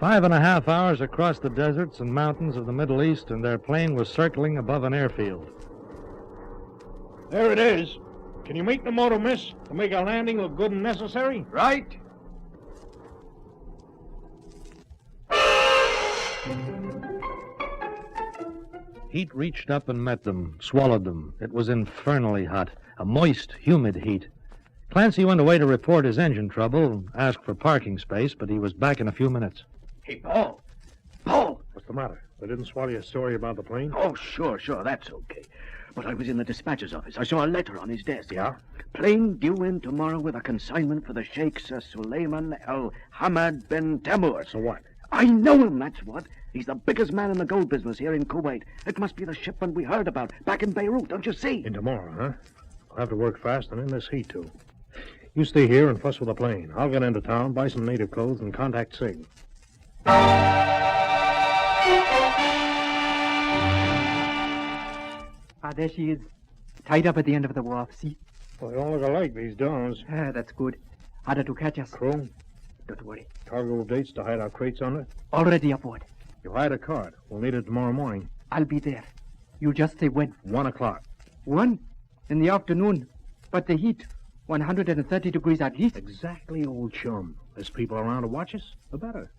5.5 hours across the deserts and mountains of the Middle East, and their plane was circling above an airfield. There it is. Can you make the motor, miss, to make our landing look good and necessary? Right. Heat reached up and met them, swallowed them. It was infernally hot, a moist, humid heat. Clancy went away to report his engine trouble, asked for parking space, but he was back in a few minutes. Hey, Paul. Paul! What's the matter? They didn't swallow your story about the plane? Oh, sure, that's okay. But I was in the dispatcher's office. I saw a letter on his desk. Yeah? Plane due in tomorrow with a consignment for the Sheikh Sir Suleiman Al Hamad bin Tamur. So what? I know him, that's what. He's the biggest man in the gold business here in Kuwait. It must be the shipment we heard about back in Beirut, don't you see? In tomorrow, huh? I'll have to work fast and in this heat, too. You stay here and fuss with the plane. I'll get into town, buy some native clothes, and contact Sig. There she is. Tied up at the end of the wharf, see? Well, they all look alike, these downs. That's good. Harder to catch us. Crew? Don't worry. Cargo of dates to hide our crates on it? Already aboard. You hired a cart. We'll need it tomorrow morning. I'll be there. You just say when. 1 o'clock. 1? In the afternoon. But the heat, 130 degrees at least. Exactly, old chum. There's people around to watch us, the better.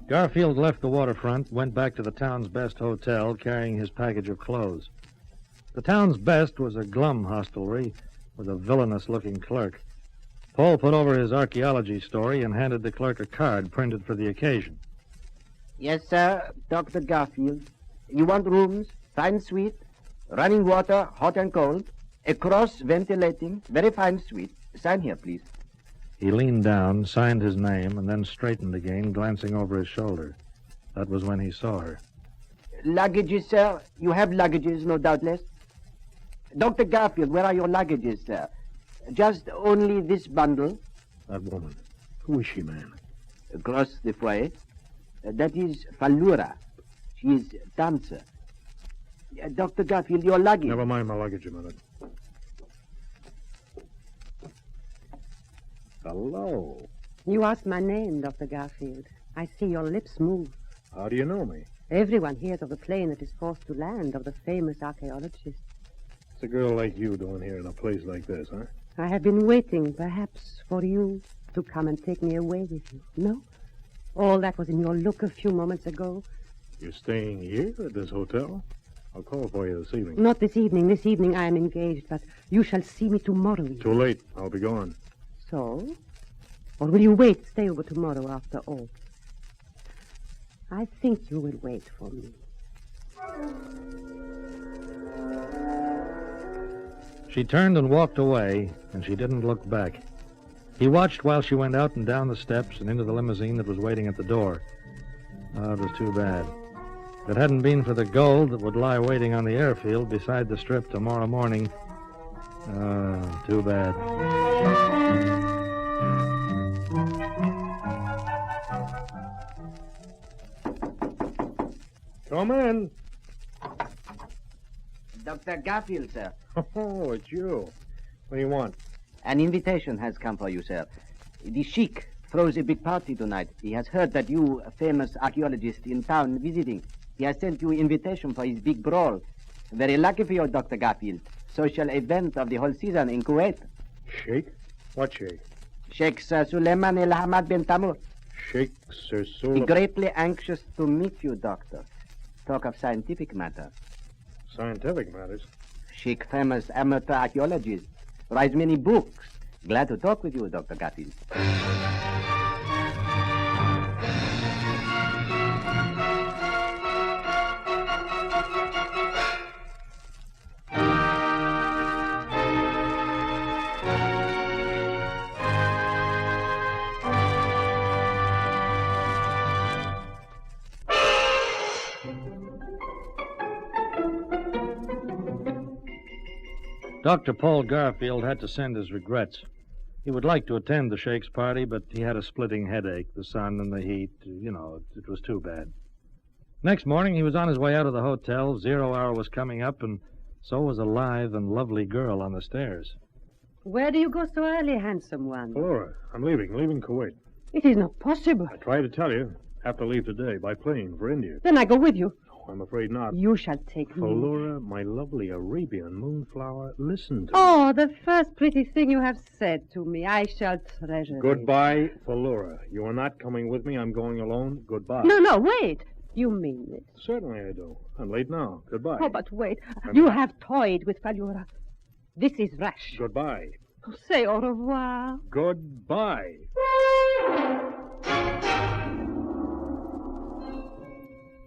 Garfield left the waterfront, went back to the town's best hotel, carrying his package of clothes. The town's best was a glum hostelry with a villainous-looking clerk. Paul put over his archaeology story and handed the clerk a card printed for the occasion. Yes, sir, Dr. Garfield. You want rooms, fine suite, running water, hot and cold, a cross-ventilating, very fine suite. Sign here, please. He leaned down, signed his name, and then straightened again, glancing over his shoulder. That was when he saw her. Luggages, sir. You have luggages, no doubtless. Dr. Garfield, where are your luggages, sir? Just only this bundle. That woman. Who is she, man? Across the foyer. That is Falura. She's dancer. Dr. Garfield, your luggage. Never mind my luggage a minute. Hello. You asked my name, Dr. Garfield. I see your lips move. How do you know me? Everyone hears of the plane that is forced to land, of the famous archaeologist. What's a girl like you doing here in a place like this, huh? I have been waiting, perhaps, for you to come and take me away with you. No? All that was in your look a few moments ago. You're staying here at this hotel? I'll call for you this evening. Not this evening. This evening I am engaged, but you shall see me tomorrow. Too late. I'll be gone. So? Or will you wait, stay over tomorrow after all? I think you will wait for me. She turned and walked away, and she didn't look back. He watched while she went out and down the steps and into the limousine that was waiting at the door. Oh, it was too bad. If it hadn't been for the gold that would lie waiting on the airfield beside the strip tomorrow morning, too bad. Come in. Dr. Garfield, sir. Oh, it's you. What do you want? An invitation has come for you, sir. The Sheik throws a big party tonight. He has heard that you, a famous archaeologist in town, visiting. He has sent you invitation for his big brawl. Very lucky for you, Dr. Garfield. Social event of the whole season in Kuwait. Sheikh? What sheikh? Sheikh Sir Suleiman El Hamad bin Tamur. Sheikh Sir Suleiman. Greatly anxious to meet you, Doctor. Talk of scientific matters. Scientific matters? Sheikh, famous amateur archaeologist. Writes many books. Glad to talk with you, Dr. Garfield. Dr. Paul Garfield had to send his regrets. He would like to attend the Sheikh's party, but he had a splitting headache. The sun and the heat, it was too bad. Next morning, he was on his way out of the hotel. 0 hour was coming up, and so was a lithe and lovely girl on the stairs. Where do you go so early, handsome one? Laura, I'm leaving Kuwait. It is not possible. I tried to tell you. Have to leave today by plane for India. Then I go with you. No, I'm afraid not. You shall take me. Laura, my lovely Arabian moonflower, listen to me. Oh, the first pretty thing you have said to me. I shall treasure it. Goodbye, Laura. You are not coming with me. I'm going alone. Goodbye. No, wait. You mean it? Certainly I do. I'm late now. Goodbye. Oh, but wait. You have toyed with Falura. This is rash. Goodbye. Oh, say au revoir. Goodbye.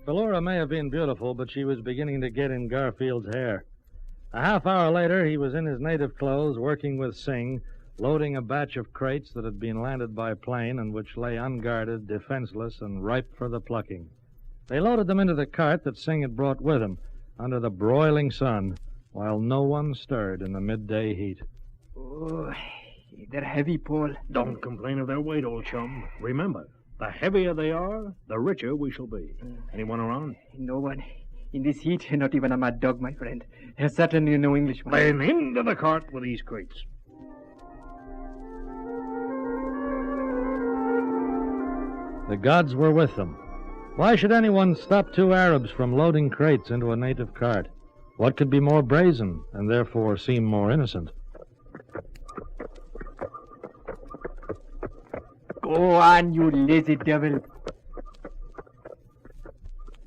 Philura may have been beautiful, but she was beginning to get in Garfield's hair. A half hour later, he was in his native clothes, working with Singh, loading a batch of crates that had been landed by plane and which lay unguarded, defenseless, and ripe for the plucking. They loaded them into the cart that Singh had brought with him, under the broiling sun, while no one stirred in the midday heat. Oh, they're heavy, Paul. Don't complain of their weight, old chum. Remember, the heavier they are, the richer we shall be. Anyone around? No one. In this heat, not even a mad dog, my friend. There's certainly no Englishman. Then into the cart with these crates. The gods were with them. Why should anyone stop two Arabs from loading crates into a native cart? What could be more brazen, and therefore seem more innocent? Go on, you lazy devil.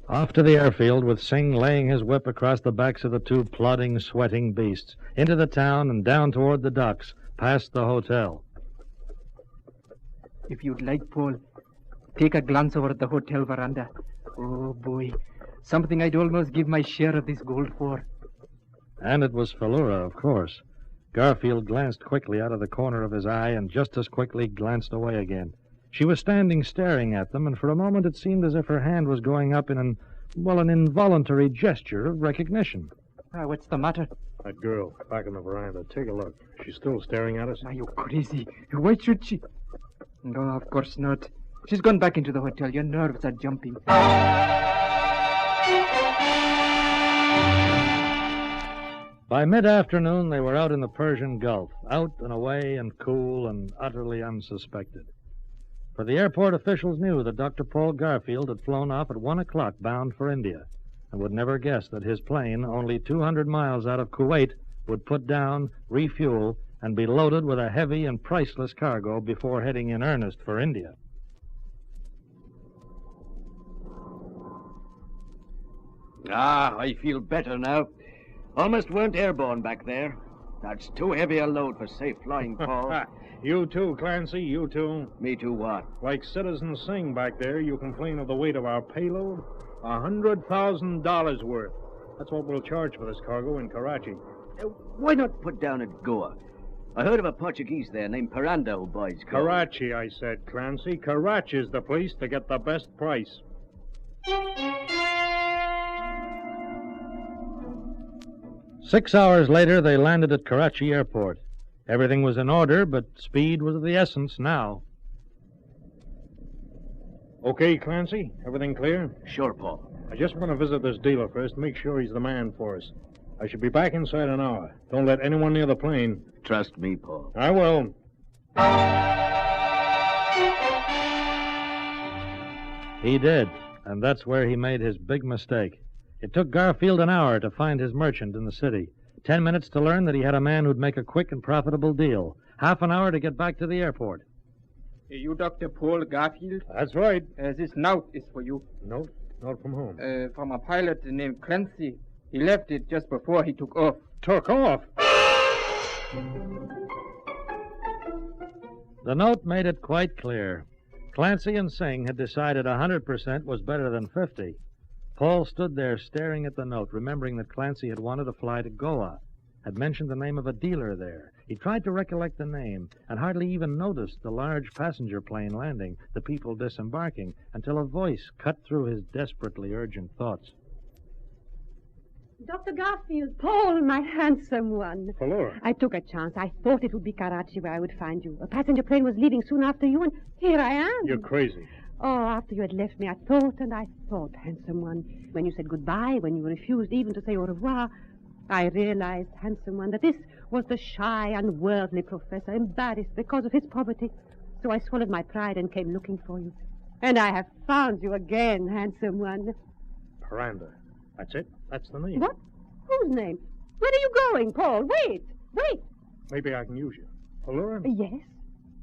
Off to the airfield, with Singh laying his whip across the backs of the two plodding, sweating beasts, into the town and down toward the docks, past the hotel. If you'd like, Paul, take a glance over at the hotel veranda. Oh, boy. Something I'd almost give my share of this gold for. And it was Philura, of course. Garfield glanced quickly out of the corner of his eye and just as quickly glanced away again. She was standing staring at them, and for a moment it seemed as if her hand was going up in an involuntary gesture of recognition. What's the matter? That girl, back on the veranda. Take a look. She's still staring at us? Are you crazy? Why should she? No, of course not. She's gone back into the hotel. Your nerves are jumping. By mid-afternoon, they were out in the Persian Gulf, out and away and cool and utterly unsuspected. For the airport officials knew that Dr. Paul Garfield had flown off at 1 o'clock bound for India, and would never guess that his plane, only 200 miles out of Kuwait, would put down, refuel, and be loaded with a heavy and priceless cargo before heading in earnest for India. Ah, I feel better now. Almost weren't airborne back there. That's too heavy a load for safe flying, Paul. You too, Clancy, you too. Me too what? Like Citizen Singh back there, you complain of the weight of our payload? $100,000 worth. That's what we'll charge for this cargo in Karachi. Why not put down at Goa? I heard of a Portuguese there named Piranda who buys gold. Karachi, I said, Clancy. Karachi's the place to get the best price. 6 hours later, they landed at Karachi Airport. Everything was in order, but speed was of the essence now. Okay, Clancy? Everything clear? Sure, Paul. I just want to visit this dealer first, make sure he's the man for us. I should be back inside an hour. Don't let anyone near the plane. Trust me, Paul. I will. He did, and that's where he made his big mistake. It took Garfield an hour to find his merchant in the city, 10 minutes to learn that he had a man who'd make a quick and profitable deal, half an hour to get back to the airport. You Dr. Paul Garfield? That's right. This note is for you. Note? Note from whom? From a pilot named Clancy. He left it just before he took off. Took off? The note made it quite clear. Clancy and Singh had decided 100% was better than 50. Paul stood there staring at the note, remembering that Clancy had wanted to fly to Goa, had mentioned the name of a dealer there. He tried to recollect the name, and hardly even noticed the large passenger plane landing, the people disembarking, until a voice cut through his desperately urgent thoughts. Dr. Garfield, Paul, my handsome one. Hello. I took a chance. I thought it would be Karachi where I would find you. A passenger plane was leaving soon after you, and here I am. You're crazy. Oh, after you had left me, I thought and I thought, handsome one. When you said goodbye, when you refused even to say au revoir, I realized, handsome one, that this was the shy, unworldly professor, embarrassed because of his poverty. So I swallowed my pride and came looking for you. And I have found you again, handsome one. Piranda. That's it? That's the name. What? Whose name? Where are you going, Paul? Wait! Maybe I can use you. Allura? Yes?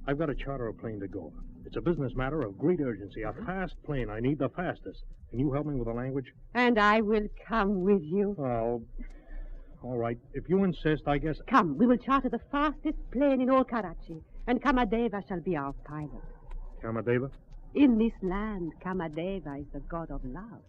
I've got to charter a plane to Goa. It's a business matter of great urgency. A fast plane. I need the fastest. Can you help me with the language? And I will come with you. Oh, all right. If you insist, I guess... Come, we will charter the fastest plane in all Karachi. And Kamadeva shall be our pilot. Kamadeva? In this land, Kamadeva is the god of love.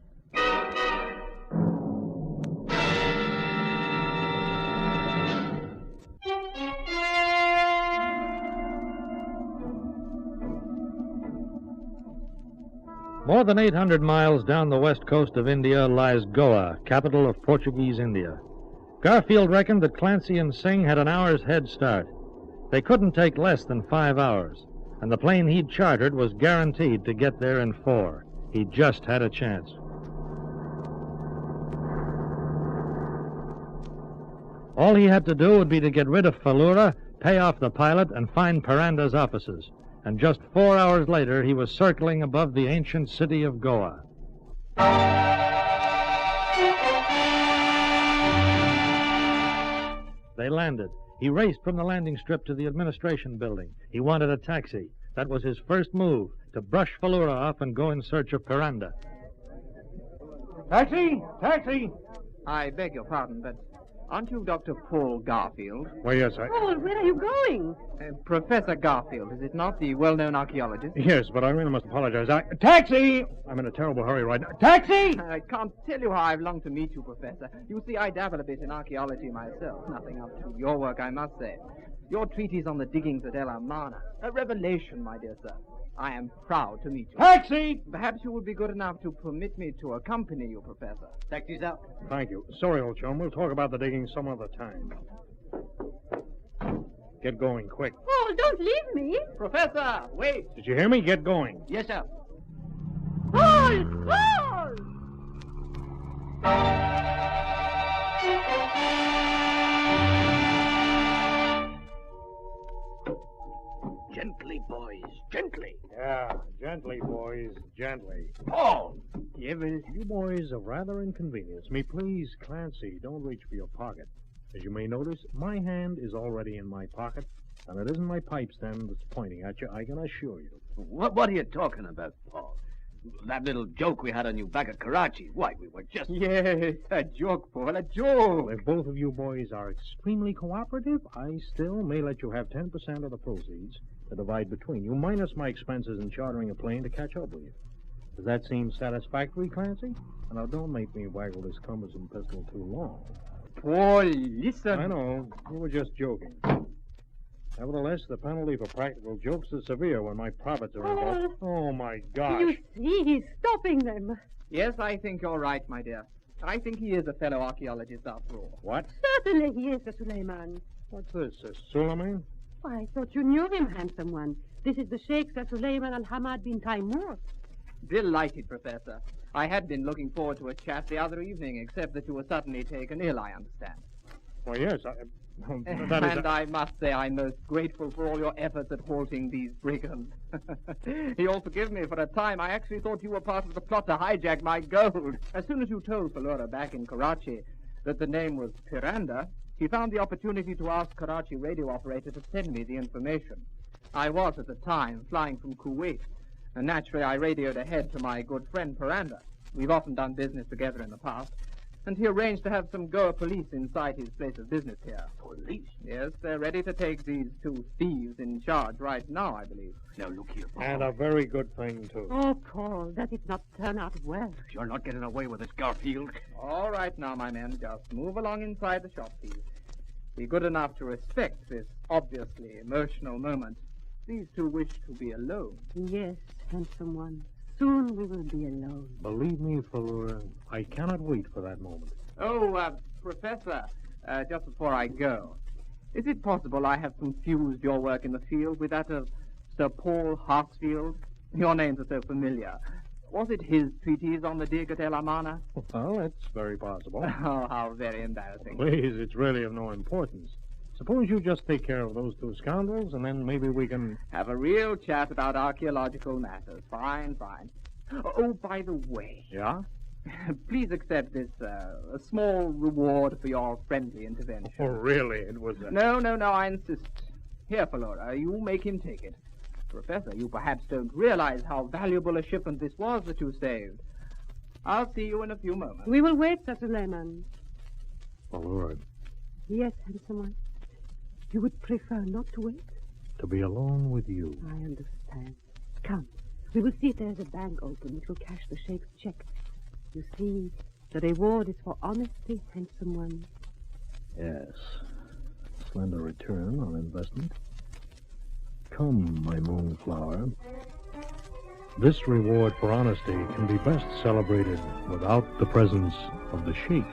More than 800 miles down the west coast of India lies Goa, capital of Portuguese India. Garfield reckoned that Clancy and Singh had an hour's head start. They couldn't take less than 5 hours, and the plane he'd chartered was guaranteed to get there in 4. He just had a chance. All he had to do would be to get rid of Falura, pay off the pilot, and find Piranda's offices. And just 4 hours later, he was circling above the ancient city of Goa. They landed. He raced from the landing strip to the administration building. He wanted a taxi. That was his first move, to brush Falura off and go in search of Piranda. Taxi! Taxi! I beg your pardon, but aren't you Dr. Paul Garfield? Well, yes, Paul, where are you going? Professor Garfield, is it not, the well-known archaeologist? Yes, but I really must apologize. Taxi! I'm in a terrible hurry right now. Taxi! I can't tell you how I've longed to meet you, Professor. You see, I dabble a bit in archaeology myself. Nothing up to your work, I must say. Your treatise on the diggings at El Amarna. A revelation, my dear sir. I am proud to meet you. Taxi! Perhaps you would be good enough to permit me to accompany you, Professor. Taxi's out. Thank you. Sorry, old chum. We'll talk about the digging some other time. Get going, quick. Paul, don't leave me. Professor, wait. Did you hear me? Get going. Yes, sir. Paul! Paul! Yeah, gently, boys, gently. Paul! You boys have rather inconvenienced me. Please, Clancy, don't reach for your pocket. As you may notice, my hand is already in my pocket, and it isn't my pipe stem that's pointing at you, I can assure you. What are you talking about, Paul? That little joke we had on you back at Karachi. Why, we were just... Yes, a joke, Paul, a joke. If both of you boys are extremely cooperative, I still may let you have 10% of the proceeds to divide between you, minus my expenses in chartering a plane to catch up with you. Does that seem satisfactory, Clancy? Now, don't make me waggle this cumbersome pistol too long. Paul, listen. I know. You were just joking. Nevertheless, the penalty for practical jokes is severe when my profits are involved. Oh, my gosh. You see, he's stopping them. Yes, I think you're right, my dear. I think he is a fellow archaeologist after all. What? Certainly he is, Sir Suleiman. What's this, Suleiman? I thought you knew him, handsome one. This is the Sheikh, Sir Suleiman Al-Hamad bin Taimur. Delighted, Professor. I had been looking forward to a chat the other evening, except that you were suddenly taken ill, I understand. Well, yes, I must say I'm most grateful for all your efforts at halting these brigands. You'll forgive me, for a time I actually thought you were part of the plot to hijack my gold. As soon as you told Falura back in Karachi that the name was Piranda, he found the opportunity to ask Karachi radio operator to send me the information. I was, at the time, flying from Kuwait, and naturally I radioed ahead to my good friend Piranda. We've often done business together in the past, and he arranged to have some Goa police inside his place of business here. Police? Yes, they're ready to take these two thieves in charge right now, I believe. Now, look here, Paul. And a very good thing, too. Oh, Paul, that did not turn out well. You're not getting away with this, Garfield. All right now, my men, just move along inside the shop, please. Be good enough to respect this obviously emotional moment. These two wish to be alone. Yes, handsome one. Soon we will be alone. Believe me, Falura, I cannot wait for that moment. Oh, Professor, just before I go, is it possible I have confused your work in the field with that of Sir Paul Hartsfield? Your names are so familiar. Was it his treatise on the dig at El Amana? Well, it's very possible. Oh, how very embarrassing. Please, it's really of no importance. Suppose you just take care of those two scoundrels, and then maybe we can... have a real chat about archaeological matters. Fine, fine. Oh, by the way... Yeah? Please accept this, a small reward for your friendly intervention. Oh, really? It was a... No, I insist. Here, Falura, you make him take it. Professor, you perhaps don't realize how valuable a shipment this was that you saved. I'll see you in a few moments. We will wait, Sir Suleiman. Falura. Yes, handsome one. You would prefer not to wait? To be alone with you. I understand. Come. We will see if there's a bank open which will cash the Sheikh's check. You see, the reward is for honesty, handsome one. Yes. Slender return on investment. Come, my moonflower. This reward for honesty can be best celebrated without the presence of the Sheikh.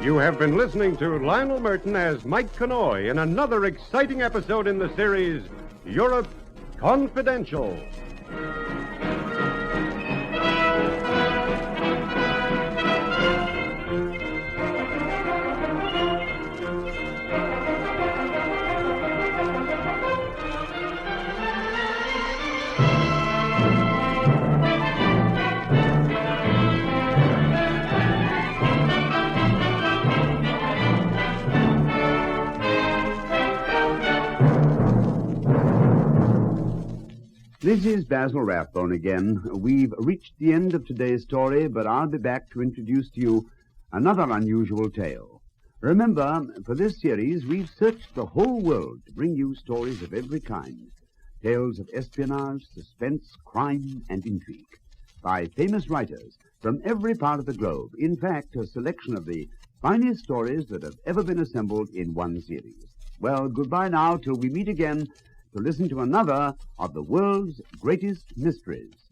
You have been listening to Lionel Merton as Mike Connoy in another exciting episode in the series Europe Confidential. This is Basil Rathbone again. We've reached the end of today's story, but I'll be back to introduce to you another unusual tale. Remember, for this series, we've searched the whole world to bring you stories of every kind. Tales of espionage, suspense, crime, and intrigue by famous writers from every part of the globe. In fact, a selection of the finest stories that have ever been assembled in one series. Well, goodbye now till we meet again to listen to another of the world's greatest mysteries.